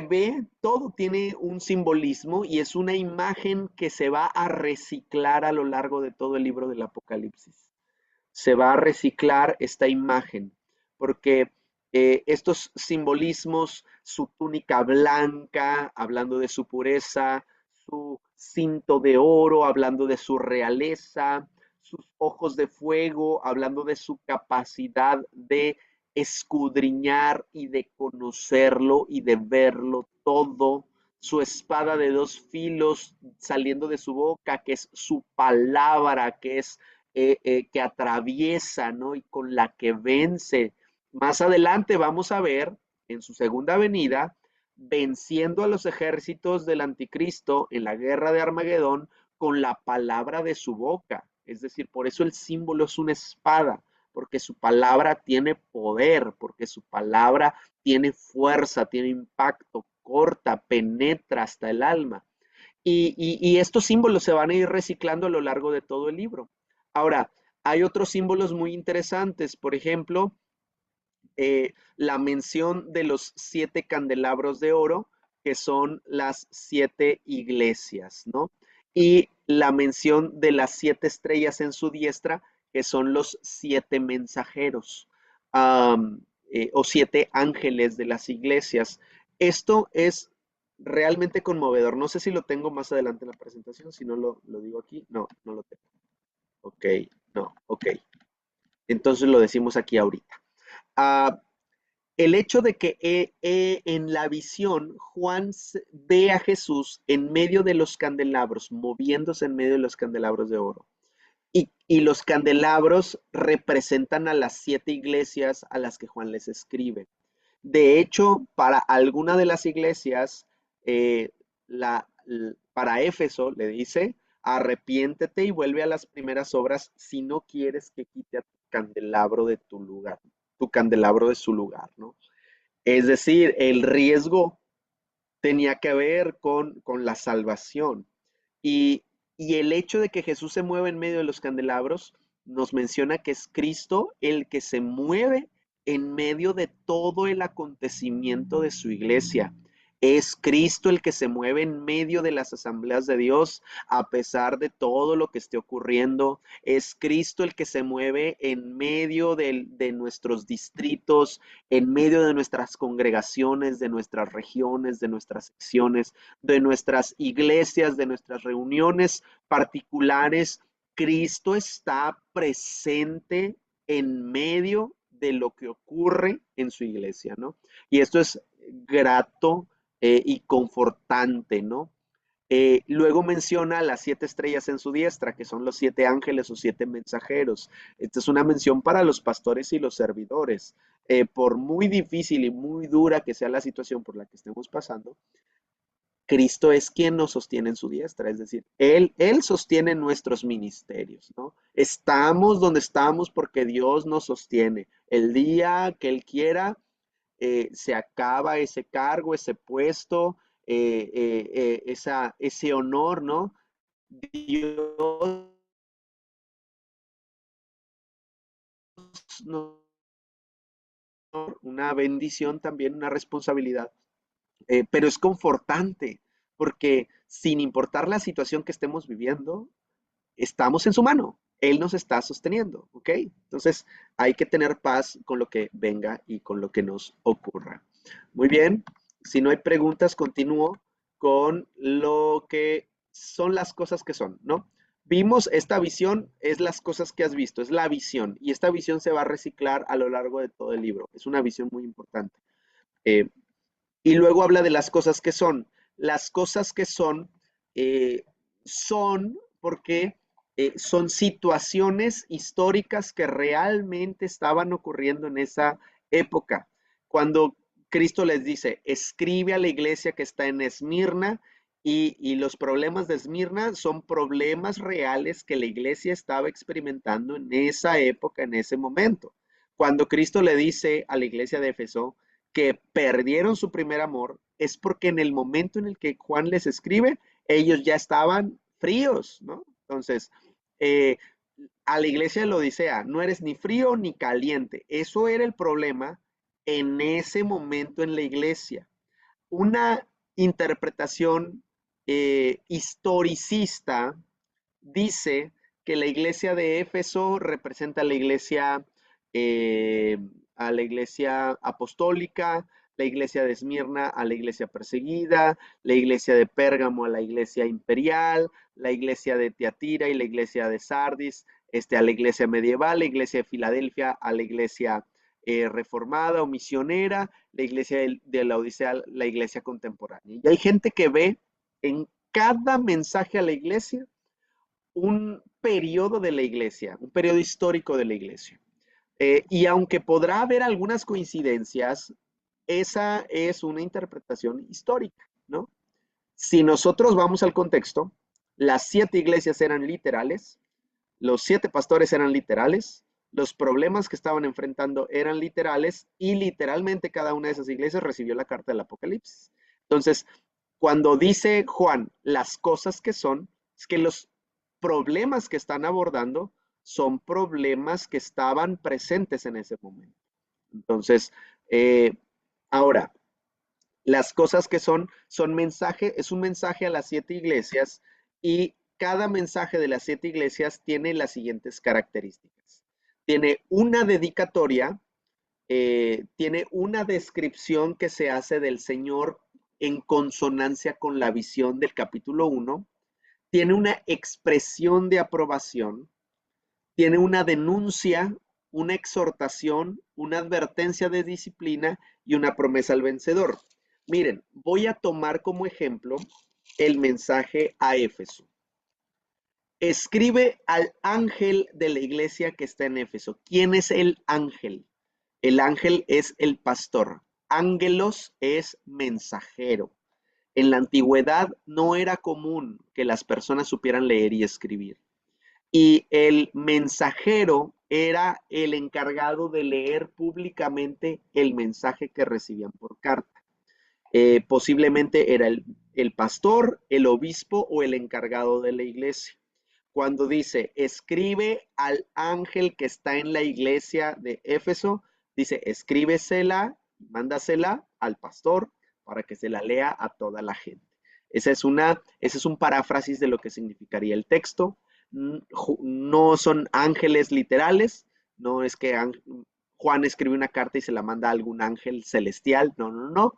[SPEAKER 2] ve, todo tiene un simbolismo, y es una imagen que se va a reciclar a lo largo de todo el libro del Apocalipsis. Se va a reciclar esta imagen, porque estos simbolismos, su túnica blanca, hablando de su pureza, su cinto de oro, hablando de su realeza, sus ojos de fuego, hablando de su capacidad de escudriñar y de conocerlo y de verlo todo, su espada de 2 filos saliendo de su boca, que es su palabra, que atraviesa, ¿no? Y con la que vence. Más adelante vamos a ver en su segunda venida, venciendo a los ejércitos del anticristo en la guerra de Armagedón con la palabra de su boca. Es decir, por eso el símbolo es una espada, porque su palabra tiene poder, porque su palabra tiene fuerza, tiene impacto, corta, penetra hasta el alma. Y estos símbolos se van a ir reciclando a lo largo de todo el libro. Ahora, hay otros símbolos muy interesantes. Por ejemplo, la mención de los 7 candelabros de oro, que son las 7 iglesias, ¿no? Y la mención de las 7 estrellas en su diestra, que son los 7 mensajeros o 7 ángeles de las iglesias. Esto es realmente conmovedor. No sé si lo tengo más adelante en la presentación, si no lo digo aquí. No, no lo tengo. Ok, no, ok. Entonces lo decimos aquí ahorita. Ah, el hecho de que en la visión Juan ve a Jesús en medio de los candelabros, moviéndose en medio de los candelabros de oro. Y los candelabros representan a las 7 iglesias a las que Juan les escribe. De hecho, para alguna de las iglesias, eh, para Éfeso le dice, arrepiéntete y vuelve a las primeras obras si no quieres que quite a tu candelabro de tu lugar, tu candelabro de su lugar, ¿no? Es decir, el riesgo tenía que ver con la salvación. Y, y el hecho de que Jesús se mueva en medio de los candelabros nos menciona que es Cristo el que se mueve en medio de todo el acontecimiento de su iglesia. Es Cristo el que se mueve en medio de las asambleas de Dios a pesar de todo lo que esté ocurriendo. Es Cristo el que se mueve en medio de nuestros distritos, en medio de nuestras congregaciones, de nuestras regiones, de nuestras secciones, de nuestras iglesias, de nuestras reuniones particulares. Cristo está presente en medio de lo que ocurre en su iglesia, ¿no? Y esto es grato y confortante, ¿no? Luego menciona las 7 estrellas en su diestra, que son los 7 ángeles o 7 mensajeros. Esta es una mención para los pastores y los servidores. Por muy difícil y muy dura que sea la situación por la que estemos pasando, Cristo es quien nos sostiene en su diestra, es decir, Él sostiene nuestros ministerios, ¿no? Estamos donde estamos porque Dios nos sostiene. El día que Él quiera, se acaba ese cargo, ese puesto, ese honor, ¿no? Dios nos da una bendición también, una responsabilidad, pero es confortante porque sin importar la situación que estemos viviendo, estamos en su mano. Él nos está sosteniendo, ¿ok? Entonces hay que tener paz con lo que venga y con lo que nos ocurra. Muy bien, si no hay preguntas, continúo con lo que son las cosas que son, ¿no? Vimos esta visión, es las cosas que has visto, es la visión, y esta visión se va a reciclar a lo largo de todo el libro. Es una visión muy importante. Eh, y luego habla de las cosas que son. Las cosas que eh, son porque son situaciones históricas que realmente estaban ocurriendo en esa época. Cuando Cristo les dice, escribe a la iglesia que está en Esmirna, y los problemas de Esmirna son problemas reales que la iglesia estaba experimentando en esa época, en ese momento. Cuando Cristo le dice a la iglesia de Éfeso, que perdieron su primer amor, es porque en el momento en el que Juan les escribe, ellos ya estaban fríos, ¿no? Entonces, eh, a la iglesia de la Odisea, no eres ni frío ni caliente. Eso era el problema en ese momento en la iglesia. Una interpretación historicista dice que la iglesia de Éfeso representa eh, a la iglesia apostólica, la iglesia de Esmirna a la iglesia perseguida, la iglesia de Pérgamo a la iglesia imperial, la iglesia de Tiatira y la iglesia de Sardis, a la iglesia medieval, la iglesia de Filadelfia a la iglesia reformada o misionera, la iglesia de la Odisea, la iglesia contemporánea. Y hay gente que ve en cada mensaje a la iglesia un periodo de la iglesia, un periodo histórico de la iglesia. Y aunque podrá haber algunas coincidencias, esa es una interpretación histórica, ¿no? Si nosotros vamos al contexto, las 7 iglesias eran literales, los 7 pastores eran literales, los problemas que estaban enfrentando eran literales y literalmente cada una de esas iglesias recibió la carta del Apocalipsis. Entonces, cuando dice Juan las cosas que son, es que los problemas que están abordando son problemas que estaban presentes en ese momento. Entonces, eh, ahora, las cosas que son mensaje, es un mensaje a las 7 iglesias y cada mensaje de las 7 iglesias tiene las siguientes características. Tiene una dedicatoria, tiene una descripción que se hace del Señor en consonancia con la visión del capítulo 1, tiene una expresión de aprobación, tiene una denuncia, una exhortación, una advertencia de disciplina y una promesa al vencedor. Miren, voy a tomar como ejemplo el mensaje a Éfeso. Escribe al ángel de la iglesia que está en Éfeso. ¿Quién es el ángel? El ángel es el pastor. Ángelos es mensajero. En la antigüedad no era común que las personas supieran leer y escribir. Y el mensajero era el encargado de leer públicamente el mensaje que recibían por carta. Posiblemente era el pastor, el obispo o el encargado de la iglesia. Cuando dice, escribe al ángel que está en la iglesia de Éfeso, dice, escríbesela, mándasela al pastor para que se la lea a toda la gente. Ese es un paráfrasis de lo que significaría el texto. No son ángeles literales, no es que Juan escribe una carta y se la manda a algún ángel celestial, no, no, no.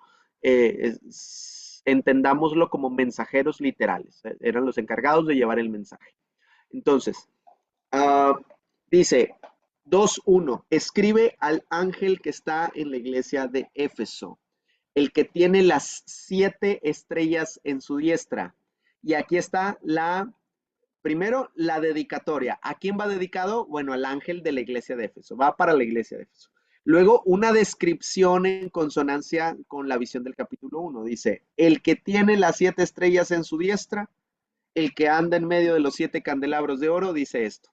[SPEAKER 2] Entendámoslo como mensajeros literales, eran los encargados de llevar el mensaje. Entonces, dice 2:1, escribe al ángel que está en la iglesia de Éfeso, el que tiene las 7 estrellas en su diestra. Y aquí está primero la dedicatoria. ¿A quién va dedicado? Bueno, al ángel de la iglesia de Éfeso, va para la iglesia de Éfeso. Luego, una descripción en consonancia con la visión del capítulo 1. Dice, el que tiene las 7 estrellas en su diestra, el que anda en medio de los 7 candelabros de oro, dice esto.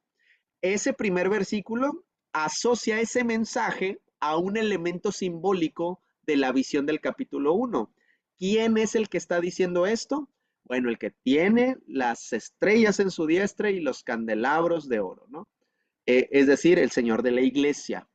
[SPEAKER 2] Ese primer versículo asocia ese mensaje a un elemento simbólico de la visión del capítulo 1. ¿Quién es el que está diciendo esto? Bueno, el que tiene las estrellas en su diestra y los candelabros de oro, ¿no? Es decir, el Señor de la iglesia.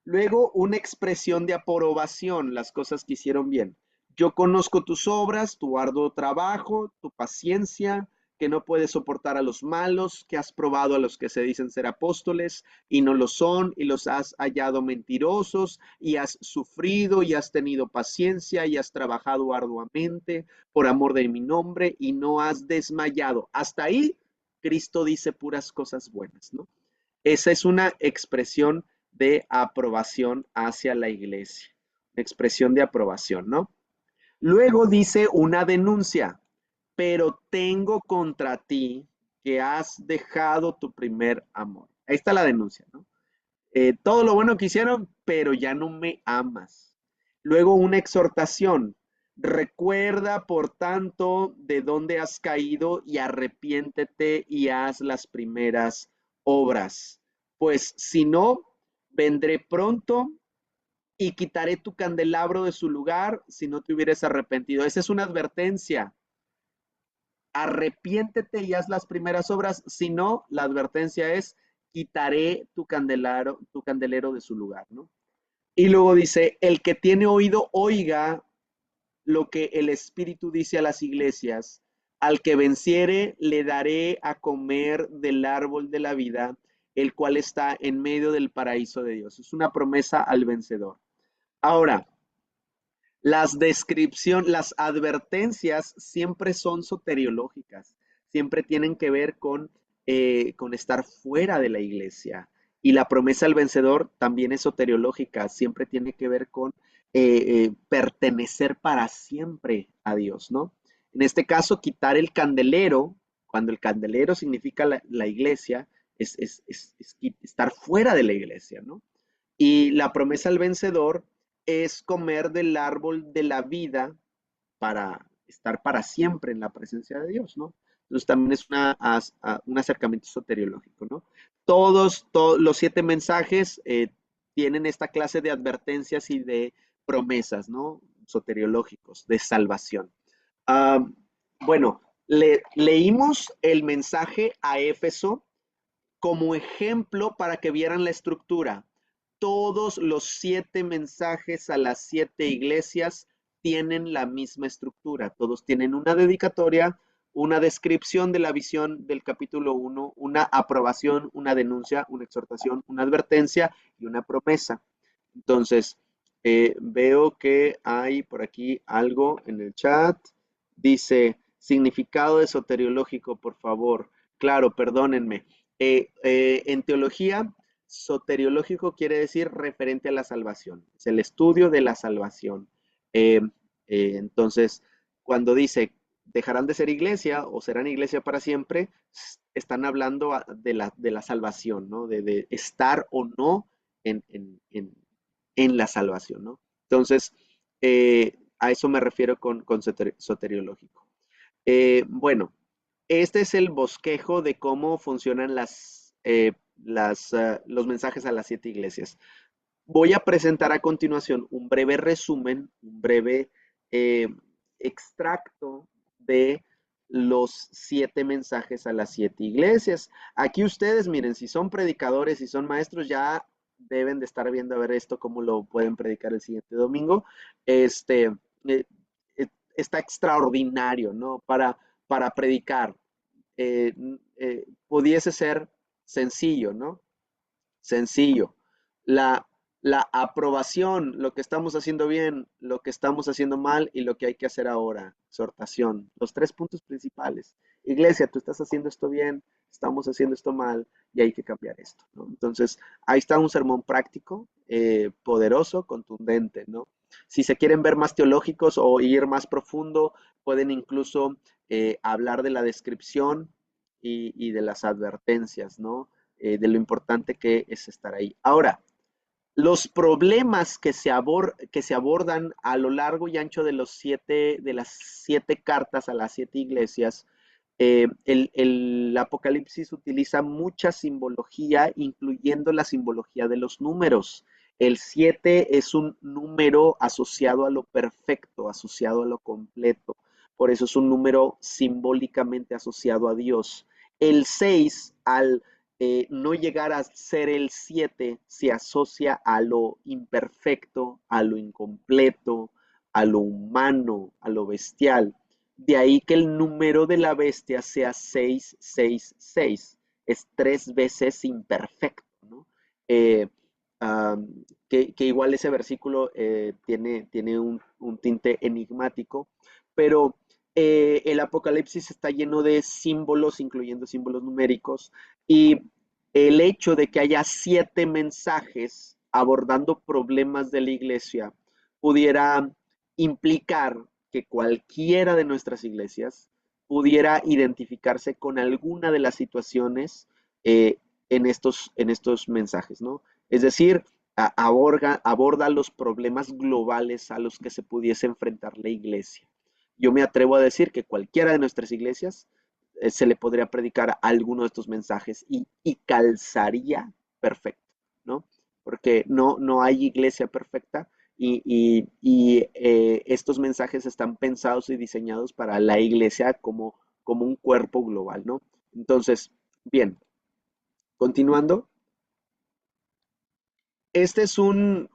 [SPEAKER 2] Luego, una expresión de aprobación, las cosas que hicieron bien. Yo conozco tus obras, tu arduo trabajo, tu paciencia, que no puedes soportar a los malos, que has probado a los que se dicen ser apóstoles y no lo son, y los has hallado mentirosos, y has sufrido y has tenido paciencia y has trabajado arduamente por amor de mi nombre y no has desmayado. Hasta ahí, Cristo dice puras cosas buenas, ¿no? Esa es una expresión de aprobación hacia la iglesia, una expresión de aprobación, ¿no? Luego dice una denuncia, pero tengo contra ti que has dejado tu primer amor. Ahí está la denuncia, ¿no? Todo lo bueno que hicieron, pero ya no me amas. Luego una exhortación. Recuerda, por tanto, de dónde has caído y arrepiéntete y haz las primeras obras. Pues si no, vendré pronto y quitaré tu candelabro de su lugar si no te hubieras arrepentido. Esa es una advertencia. Arrepiéntete y haz las primeras obras. Si no, la advertencia es quitaré tu candelero de su lugar, ¿no? Y luego dice, el que tiene oído, oiga lo que el Espíritu dice a las iglesias. Al que venciere, le daré a comer del árbol de la vida, el cual está en medio del paraíso de Dios. Es una promesa al vencedor. Ahora, las advertencias siempre son soteriológicas, siempre tienen que ver con estar fuera de la iglesia. Y la promesa al vencedor también es soteriológica, siempre tiene que ver con pertenecer para siempre a Dios, ¿no? En este caso, quitar el candelero, cuando el candelero significa la iglesia, es estar fuera de la iglesia, ¿no? Y la promesa al vencedor es comer del árbol de la vida para estar para siempre en la presencia de Dios, ¿no? Entonces también es un acercamiento soteriológico, ¿no? Todos los 7 mensajes tienen esta clase de advertencias y de promesas, ¿no? Soteriológicos, de salvación. Uh, bueno, leímos el mensaje a Éfeso como ejemplo para que vieran la estructura. Todos los 7 mensajes a las 7 iglesias tienen la misma estructura. Todos tienen una dedicatoria, una descripción de la visión del capítulo 1, una aprobación, una denuncia, una exhortación, una advertencia y una promesa. Entonces, veo que hay por aquí algo en el chat. Dice, significado de soteriológico, por favor. Claro, perdónenme. En teología, soteriológico quiere decir referente a la salvación. Es el estudio de la salvación. Eh, entonces, cuando dice dejarán de ser iglesia o serán iglesia para siempre, están hablando de la salvación, ¿no? De estar o no en la salvación, ¿no? Entonces, a eso me refiero con soteriológico. Bueno, este es el bosquejo de cómo funcionan los mensajes a las 7 iglesias. Voy a presentar a continuación un breve resumen, un breve eh, extracto de los 7 mensajes a las 7 iglesias. Aquí ustedes, miren, si son predicadores, si son maestros, ya deben de estar viendo a ver esto, cómo lo pueden predicar el siguiente domingo. Este, eh, está extraordinario, ¿no? Para predicar. Pudiese ser sencillo, ¿no? Sencillo. La, la aprobación, lo que estamos haciendo bien, lo que estamos haciendo mal y lo que hay que hacer ahora. Exhortación. Los 3 puntos principales. Iglesia, tú estás haciendo esto bien, estamos haciendo esto mal y hay que cambiar esto, ¿no? Entonces, ahí está un sermón práctico, poderoso, contundente, ¿no? Si se quieren ver más teológicos o ir más profundo, pueden incluso hablar de la descripción y de las advertencias, ¿no? De lo importante que es estar ahí. Ahora, los problemas que se abordan a lo largo y ancho de de las 7 cartas a las 7 iglesias, el Apocalipsis utiliza mucha simbología, incluyendo la simbología de los números. El 7 es un número asociado a lo perfecto, asociado a lo completo. Por eso es un número simbólicamente asociado a Dios. El 6, al no llegar a ser el 7, se asocia a lo imperfecto, a lo incompleto, a lo humano, a lo bestial. De ahí que el número de la bestia sea 666. Es 3 veces imperfecto, ¿no? Eh, que igual ese versículo tiene un tinte enigmático, pero el Apocalipsis está lleno de símbolos, incluyendo símbolos numéricos, y el hecho de que haya 7 mensajes abordando problemas de la iglesia pudiera implicar que cualquiera de nuestras iglesias pudiera identificarse con alguna de las situaciones en estos mensajes, ¿no? Es decir, aborda los problemas globales a los que se pudiese enfrentar la iglesia. Yo me atrevo a decir que cualquiera de nuestras iglesias se le podría predicar alguno de estos mensajes y calzaría perfecto, ¿no? Porque no hay iglesia perfecta y estos mensajes están pensados y diseñados para la iglesia como un cuerpo global, ¿no? Entonces, bien, continuando, este es un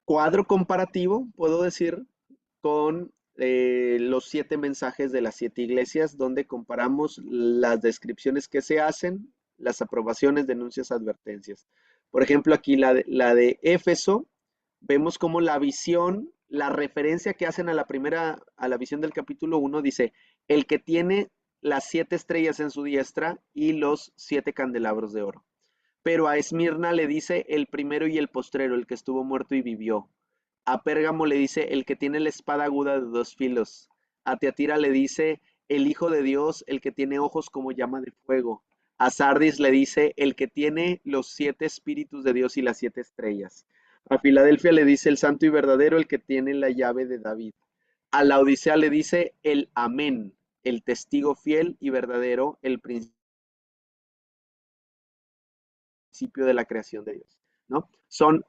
[SPEAKER 2] cuadro comparativo, puedo decir, con los 7 mensajes de las 7 iglesias, donde comparamos las descripciones que se hacen, las aprobaciones, denuncias, advertencias. Por ejemplo, aquí la de Éfeso, vemos como la visión, la referencia que hacen a la visión del capítulo 1, dice, el que tiene las 7 estrellas en su diestra y los 7 candelabros de oro. Pero a Esmirna le dice el primero y el postrero, el que estuvo muerto y vivió. A Pérgamo le dice el que tiene la espada aguda de 2 filos. A Teatira le dice el Hijo de Dios, el que tiene ojos como llama de fuego. A Sardis le dice el que tiene los 7 espíritus de Dios y las 7 estrellas. A Filadelfia le dice el santo y verdadero, el que tiene la llave de David. A la Odisea le dice el Amén, el testigo fiel y verdadero, el principio de la creación de Dios, ¿no? Son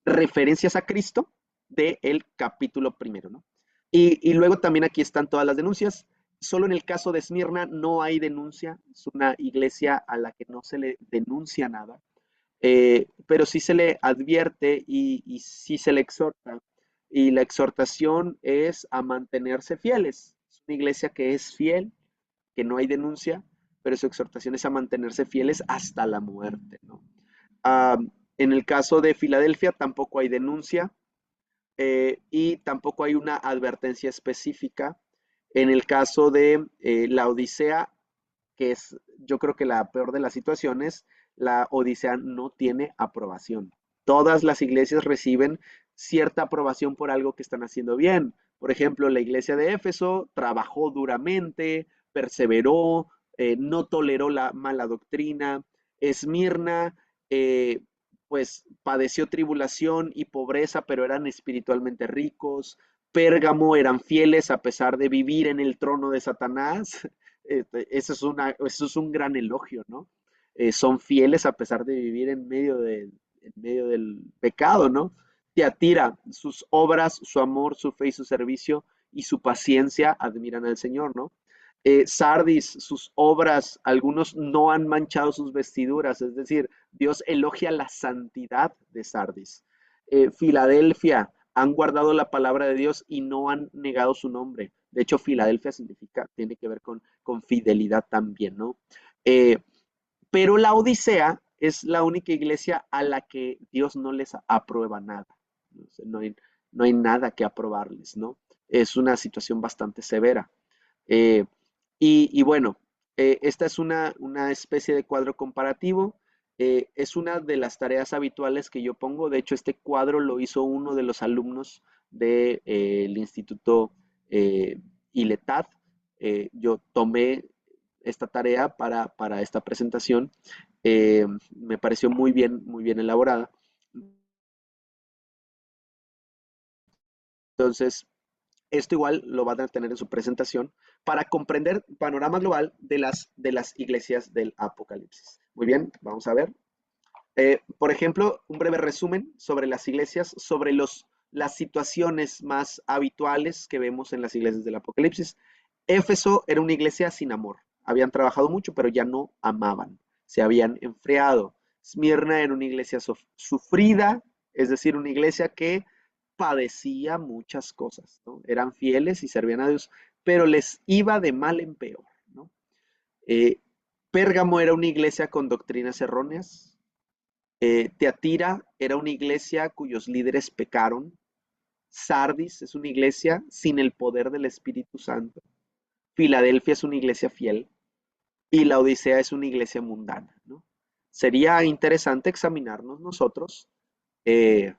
[SPEAKER 2] referencias a Cristo del capítulo primero, ¿no? Y luego también aquí están todas las denuncias. Solo en el caso de Esmirna no hay denuncia, es una iglesia a la que no se le denuncia nada, pero sí se le advierte y sí se le exhorta Y la exhortación es a mantenerse fieles. Es una iglesia que es fiel, que no hay denuncia, pero su exhortación es a mantenerse fieles hasta la muerte, ¿no? Ah, en el caso de Filadelfia tampoco hay denuncia, y tampoco hay una advertencia específica. En el caso de la Odisea, que es yo creo que la peor de las situaciones, la Odisea no tiene aprobación. Todas las iglesias reciben cierta aprobación por algo que están haciendo bien. Por ejemplo, la iglesia de Éfeso trabajó duramente, perseveró, no toleró la mala doctrina. Esmirna, eh, pues padeció tribulación y pobreza, pero eran espiritualmente ricos. Pérgamo eran fieles a pesar de vivir en el trono de Satanás. Eso es un gran elogio, ¿no? Son fieles a pesar de vivir en medio del pecado, ¿no? Tiatira, sus obras, su amor, su fe y su servicio y su paciencia admiran al Señor, ¿no? Sardis, sus obras, algunos no han manchado sus vestiduras, es decir, Dios elogia la santidad de Sardis. Filadelfia, han guardado la palabra de Dios y no han negado su nombre. De hecho, Filadelfia significa, tiene que ver con fidelidad también, ¿no? Eh, pero la Odisea es la única iglesia a la que Dios no les aprueba nada. ¿No? O sea, no hay nada que aprobarles, ¿no? Es una situación bastante severa. Eh, y bueno, esta es una especie de cuadro comparativo. Es una de las tareas habituales que yo pongo. De hecho, este cuadro lo hizo uno de los alumnos del Instituto eh, ILETAD. Yo tomé esta tarea para esta presentación. Me pareció muy bien elaborada. Entonces, esto igual lo van a tener en su presentación para comprender el panorama global de las iglesias del Apocalipsis. Muy bien, vamos a ver. Por ejemplo, un breve resumen sobre las iglesias, sobre las situaciones más habituales que vemos en las iglesias del Apocalipsis. Éfeso era una iglesia sin amor. Habían trabajado mucho, pero ya no amaban. Se habían enfriado. Esmirna era una iglesia sufrida, es decir, una iglesia que padecía muchas cosas, ¿no? Eran fieles y servían a Dios, pero les iba de mal en peor, ¿no? Eh, Pérgamo era una iglesia con doctrinas erróneas. Teatira era una iglesia cuyos líderes pecaron. Sardis es una iglesia sin el poder del Espíritu Santo. Filadelfia es una iglesia fiel y la Odisea es una iglesia mundana, ¿no? Sería interesante examinarnos nosotros, eh,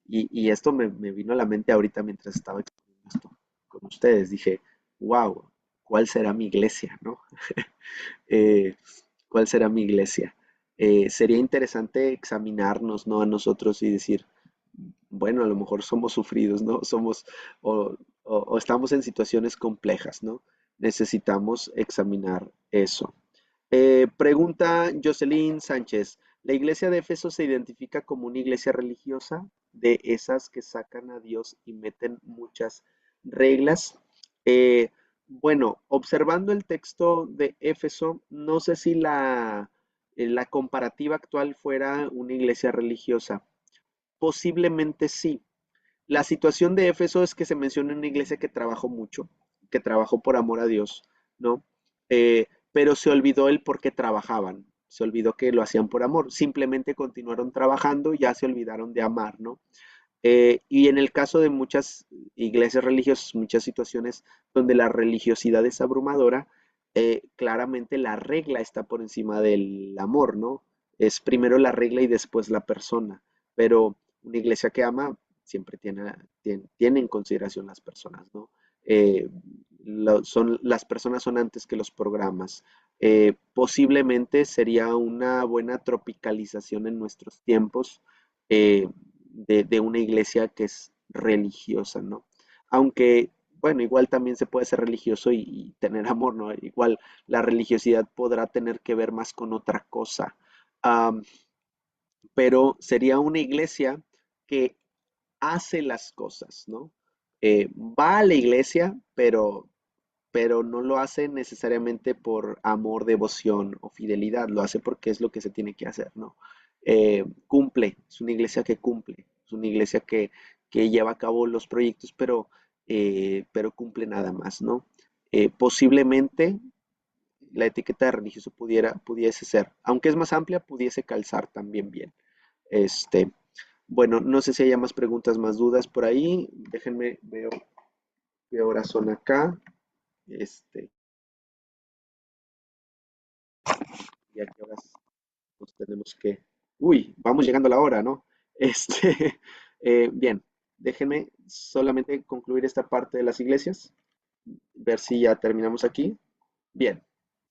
[SPEAKER 2] y esto me vino a la mente ahorita mientras estaba exponiendo esto con ustedes. Dije, wow, ¿cuál será mi iglesia, no? Eh, ¿Cuál será mi iglesia? Sería interesante examinarnos, ¿no? A nosotros y decir, bueno, a lo mejor somos sufridos, ¿no? O estamos en situaciones complejas, ¿no? Necesitamos examinar eso. Pregunta Jocelyn Sánchez. ¿La iglesia de Éfeso se identifica como una iglesia religiosa de esas que sacan a Dios y meten muchas reglas? Eh, bueno, observando el texto de Éfeso, no sé si la comparativa actual fuera una iglesia religiosa. Posiblemente sí. La situación de Éfeso es que se menciona una iglesia que trabajó mucho, que trabajó por amor a Dios, ¿no? Pero se olvidó el por qué trabajaban, se olvidó que lo hacían por amor, simplemente continuaron trabajando y ya se olvidaron de amar, ¿no? Y en el caso de muchas iglesias religiosas, muchas situaciones donde la religiosidad es abrumadora, claramente la regla está por encima del amor, ¿no? Es primero la regla y después la persona, pero una iglesia que ama siempre tiene en consideración las personas, ¿no? Eh, las personas son antes que los programas. Posiblemente sería una buena tropicalización en nuestros tiempos, de una iglesia que es religiosa, ¿no? Aunque, bueno, igual también se puede ser religioso y tener amor, ¿no? Igual la religiosidad podrá tener que ver más con otra cosa. Am, pero sería una iglesia que hace las cosas, ¿no? Va a la iglesia, pero no lo hace necesariamente por amor, devoción o fidelidad, lo hace porque es lo que se tiene que hacer, ¿no? Cumple, es una iglesia que cumple, es una iglesia que lleva a cabo los proyectos, pero cumple nada más, ¿no? Posiblemente la etiqueta de religioso pudiese ser, aunque es más amplia, pudiese calzar también bien. Este, bueno, no sé si haya más preguntas, más dudas por ahí. Déjenme, veo qué horas son acá. Este, y a qué horas nos tenemos que. Uy, vamos llegando a la hora, ¿no? Bien, déjenme solamente concluir esta parte de las iglesias, ver si ya terminamos aquí. Bien,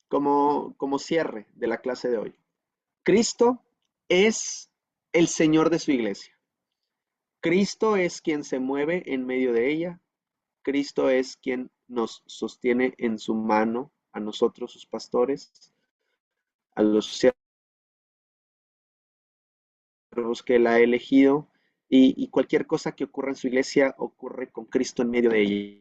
[SPEAKER 2] como cierre de la clase de hoy. Cristo es el Señor de su iglesia. Cristo es quien se mueve en medio de ella. Cristo es quien nos sostiene en su mano, a nosotros, sus pastores, a los siervos que él ha elegido, y cualquier cosa que ocurra en su iglesia ocurre con Cristo en medio de ella.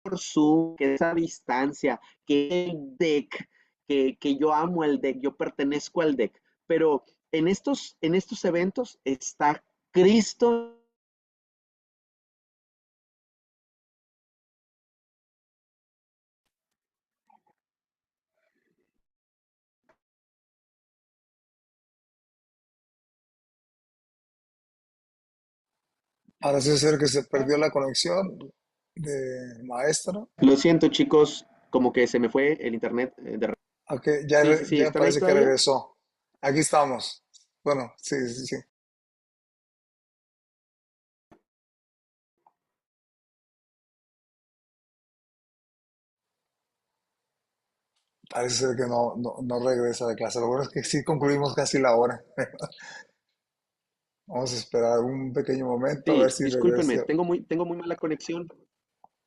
[SPEAKER 2] Por su, que esa distancia, que el deck, que yo amo el deck, yo pertenezco al deck, pero en estos eventos está Cristo.
[SPEAKER 1] Parece ser que se perdió la conexión de maestro.
[SPEAKER 2] Lo siento, chicos, como que se me fue el internet.
[SPEAKER 1] Ok,
[SPEAKER 2] Sí, sí, sí,
[SPEAKER 1] ya
[SPEAKER 2] ¿están ahí
[SPEAKER 1] parece que
[SPEAKER 2] todavía?
[SPEAKER 1] regresó. Aquí estamos. Bueno, sí, sí, sí. Parece ser que no regresa de clase. Lo bueno es que sí concluimos casi la hora. Vamos a esperar un pequeño momento a ver
[SPEAKER 2] Sí,
[SPEAKER 1] si
[SPEAKER 2] discúlpenme,
[SPEAKER 1] regresa.
[SPEAKER 2] tengo muy mala conexión.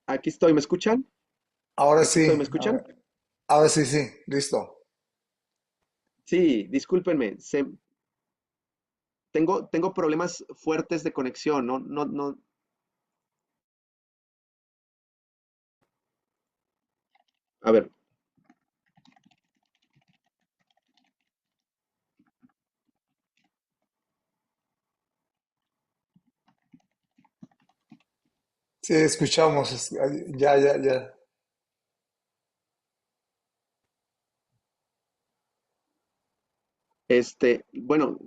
[SPEAKER 2] Aquí estoy, ¿me escuchan?
[SPEAKER 1] Ahora
[SPEAKER 2] Aquí
[SPEAKER 1] sí,
[SPEAKER 2] estoy, ¿me escuchan?
[SPEAKER 1] ahora sí, sí, listo.
[SPEAKER 2] Sí, discúlpenme, tengo problemas fuertes de conexión, no, no, no. A ver,
[SPEAKER 1] Sí, escuchamos. Ya, ya, ya.
[SPEAKER 2] bueno,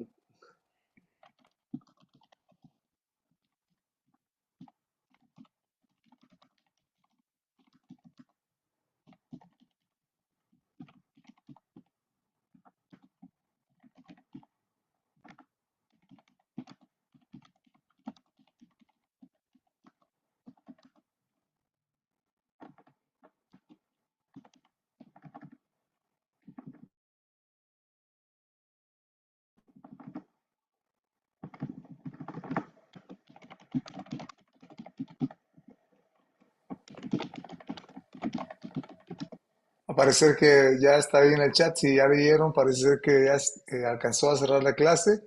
[SPEAKER 1] A parecer que ya está ahí en el chat. Si ya leyeron, parece ser que ya alcanzó a cerrar la clase.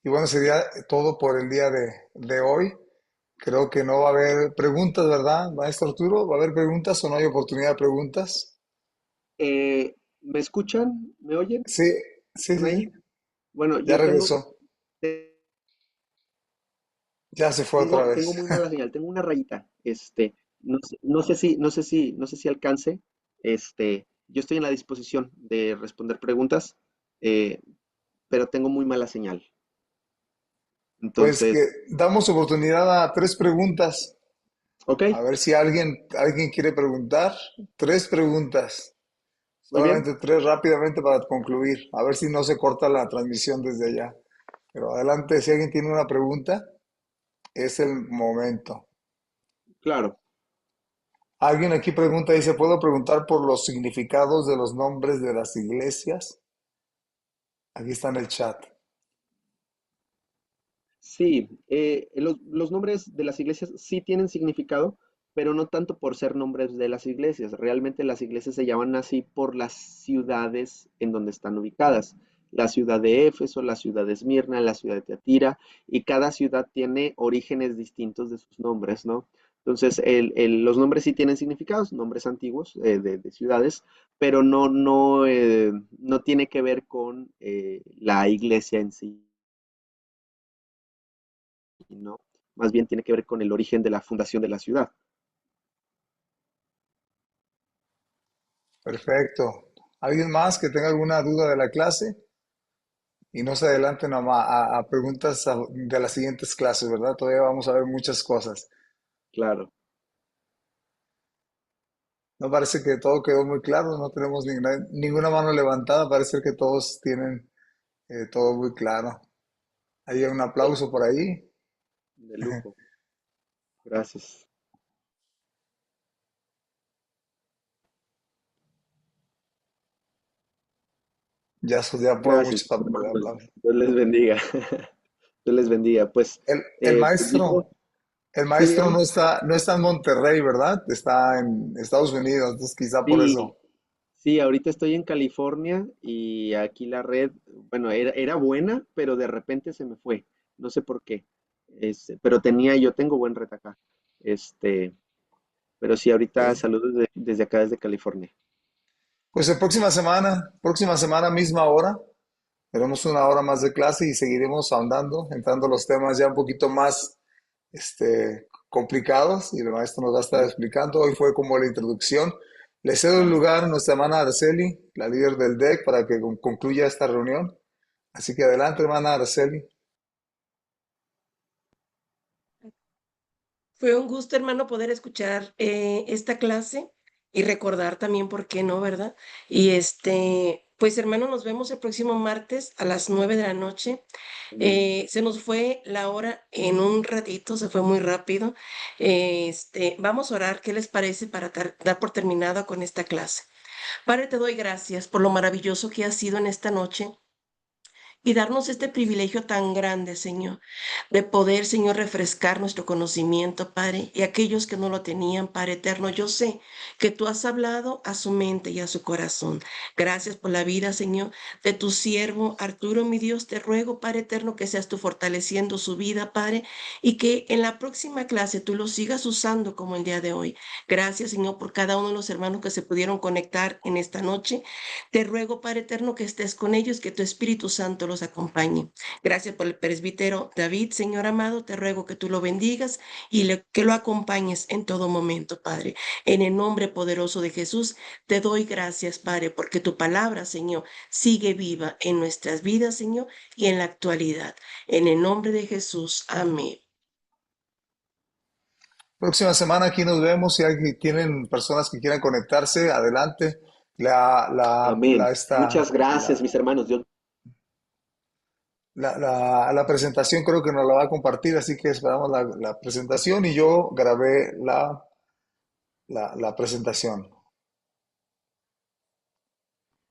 [SPEAKER 1] Y bueno, sería todo por el día de hoy. Creo que no va a haber preguntas, ¿verdad, maestro Arturo? ¿Va a haber preguntas o no hay oportunidad de preguntas?
[SPEAKER 2] ¿me escuchan? ¿Me oyen?
[SPEAKER 1] Sí, sí,
[SPEAKER 2] ¿Están
[SPEAKER 1] sí,
[SPEAKER 2] ahí?
[SPEAKER 1] sí.
[SPEAKER 2] Bueno,
[SPEAKER 1] Ya
[SPEAKER 2] yo tengo,
[SPEAKER 1] regresó. Ya se fue otra
[SPEAKER 2] tengo
[SPEAKER 1] vez.
[SPEAKER 2] muy mala señal, tengo una rayita. No sé si alcance. Yo estoy en la disposición de responder preguntas, eh, pero tengo muy mala señal.
[SPEAKER 1] Pues
[SPEAKER 2] Entonces,
[SPEAKER 1] que damos oportunidad a tres preguntas.
[SPEAKER 2] ok,
[SPEAKER 1] A ver si alguien quiere preguntar. Tres preguntas.
[SPEAKER 2] muy bien,
[SPEAKER 1] Solamente tres rápidamente para concluir. A ver si no se corta la transmisión desde allá. Pero adelante, si alguien tiene una pregunta, es el momento.
[SPEAKER 2] claro.
[SPEAKER 1] Alguien aquí pregunta, dice, ¿puedo preguntar por los significados de los nombres de las iglesias? Aquí está en el chat.
[SPEAKER 2] Sí, los nombres de las iglesias sí tienen significado, pero no tanto por ser nombres de las iglesias. Realmente las iglesias se llaman así por las ciudades en donde están ubicadas. La ciudad de Éfeso, la ciudad de Esmirna, la ciudad de Teatira, y cada ciudad tiene orígenes distintos de sus nombres, ¿no? Entonces, los nombres sí tienen significados, nombres antiguos de ciudades, pero no tiene que ver con la iglesia en sí, ¿no? Más bien tiene que ver con el origen de la fundación de la ciudad.
[SPEAKER 1] Perfecto. ¿Alguien más que tenga alguna duda de la clase? Y no se adelanten a preguntas de las siguientes clases, ¿verdad? Todavía vamos a ver muchas cosas.
[SPEAKER 2] Claro,
[SPEAKER 1] No parece que todo quedó muy claro, no tenemos ninguna mano levantada, parece que todos tienen todo muy claro. Hay un aplauso por ahí.
[SPEAKER 2] de lujo. Gracias.
[SPEAKER 1] Ya fue mucho
[SPEAKER 2] Gracias, mis
[SPEAKER 1] para poder
[SPEAKER 2] hermanos.
[SPEAKER 1] hablar.
[SPEAKER 2] Dios les bendiga. Dios les bendiga. Pues,
[SPEAKER 1] El
[SPEAKER 2] te invito.
[SPEAKER 1] el
[SPEAKER 2] Sí,
[SPEAKER 1] maestro
[SPEAKER 2] dígame.
[SPEAKER 1] no está en Monterrey, ¿verdad? Está en Estados Unidos, entonces quizá por
[SPEAKER 2] Sí,
[SPEAKER 1] eso.
[SPEAKER 2] sí, ahorita estoy en California y aquí la red, bueno, era buena, pero de repente se me fue. No sé por qué. Pero yo tengo buen red acá. Este, pero sí, ahorita
[SPEAKER 1] Pues,
[SPEAKER 2] saludos desde acá, desde California.
[SPEAKER 1] pues próxima semana misma hora, tenemos una hora más de clase y seguiremos ahondando, entrando a los temas ya un poquito más complicados y el maestro nos va a estar
[SPEAKER 2] Ujú.
[SPEAKER 1] explicando. Hoy fue como la introducción. Le cedo el lugar a nuestra hermana Araceli, la líder del DEC, para que concluya esta reunión. Así que adelante, hermana Araceli.
[SPEAKER 3] Fue un gusto, hermano, poder escuchar esta clase y recordar también por qué no, ¿verdad? Y pues hermano, nos vemos el próximo martes a las 9 de la noche.
[SPEAKER 2] Amén.
[SPEAKER 3] Se nos fue la hora en un ratito, se fue muy rápido. Vamos a orar, ¿qué les parece para dar por terminada con esta clase? Padre, te doy gracias por lo maravilloso que has sido en esta noche y darnos este privilegio tan grande, Señor, de poder, Señor, refrescar nuestro conocimiento, Padre, y aquellos que no lo tenían, Padre eterno, yo sé que tú has hablado a su mente y a su corazón. Gracias por la vida, Señor, de tu siervo Arturo, mi Dios, te ruego, Padre eterno, que seas tú fortaleciendo su vida, Padre, y que en la próxima clase tú lo sigas usando como el día de hoy. Gracias, Señor, por cada uno de los hermanos que se pudieron conectar en esta noche. Te ruego, Padre eterno, que estés con ellos, que tu Espíritu Santo los acompañe. Gracias por el presbítero David, Señor amado. Te ruego que tú lo bendigas y que lo acompañes en todo momento, Padre. En el nombre poderoso de Jesús, te doy gracias, Padre, porque tu palabra, Señor, sigue viva en nuestras vidas, Señor, y en la actualidad. En el nombre de Jesús, amén.
[SPEAKER 1] Próxima semana aquí nos vemos. Si alguien tienen personas que quieran conectarse, adelante.
[SPEAKER 2] Amén. Muchas gracias, mis hermanos. Dios
[SPEAKER 1] La presentación creo que nos la va a compartir, así que esperamos la presentación y yo grabé la presentación.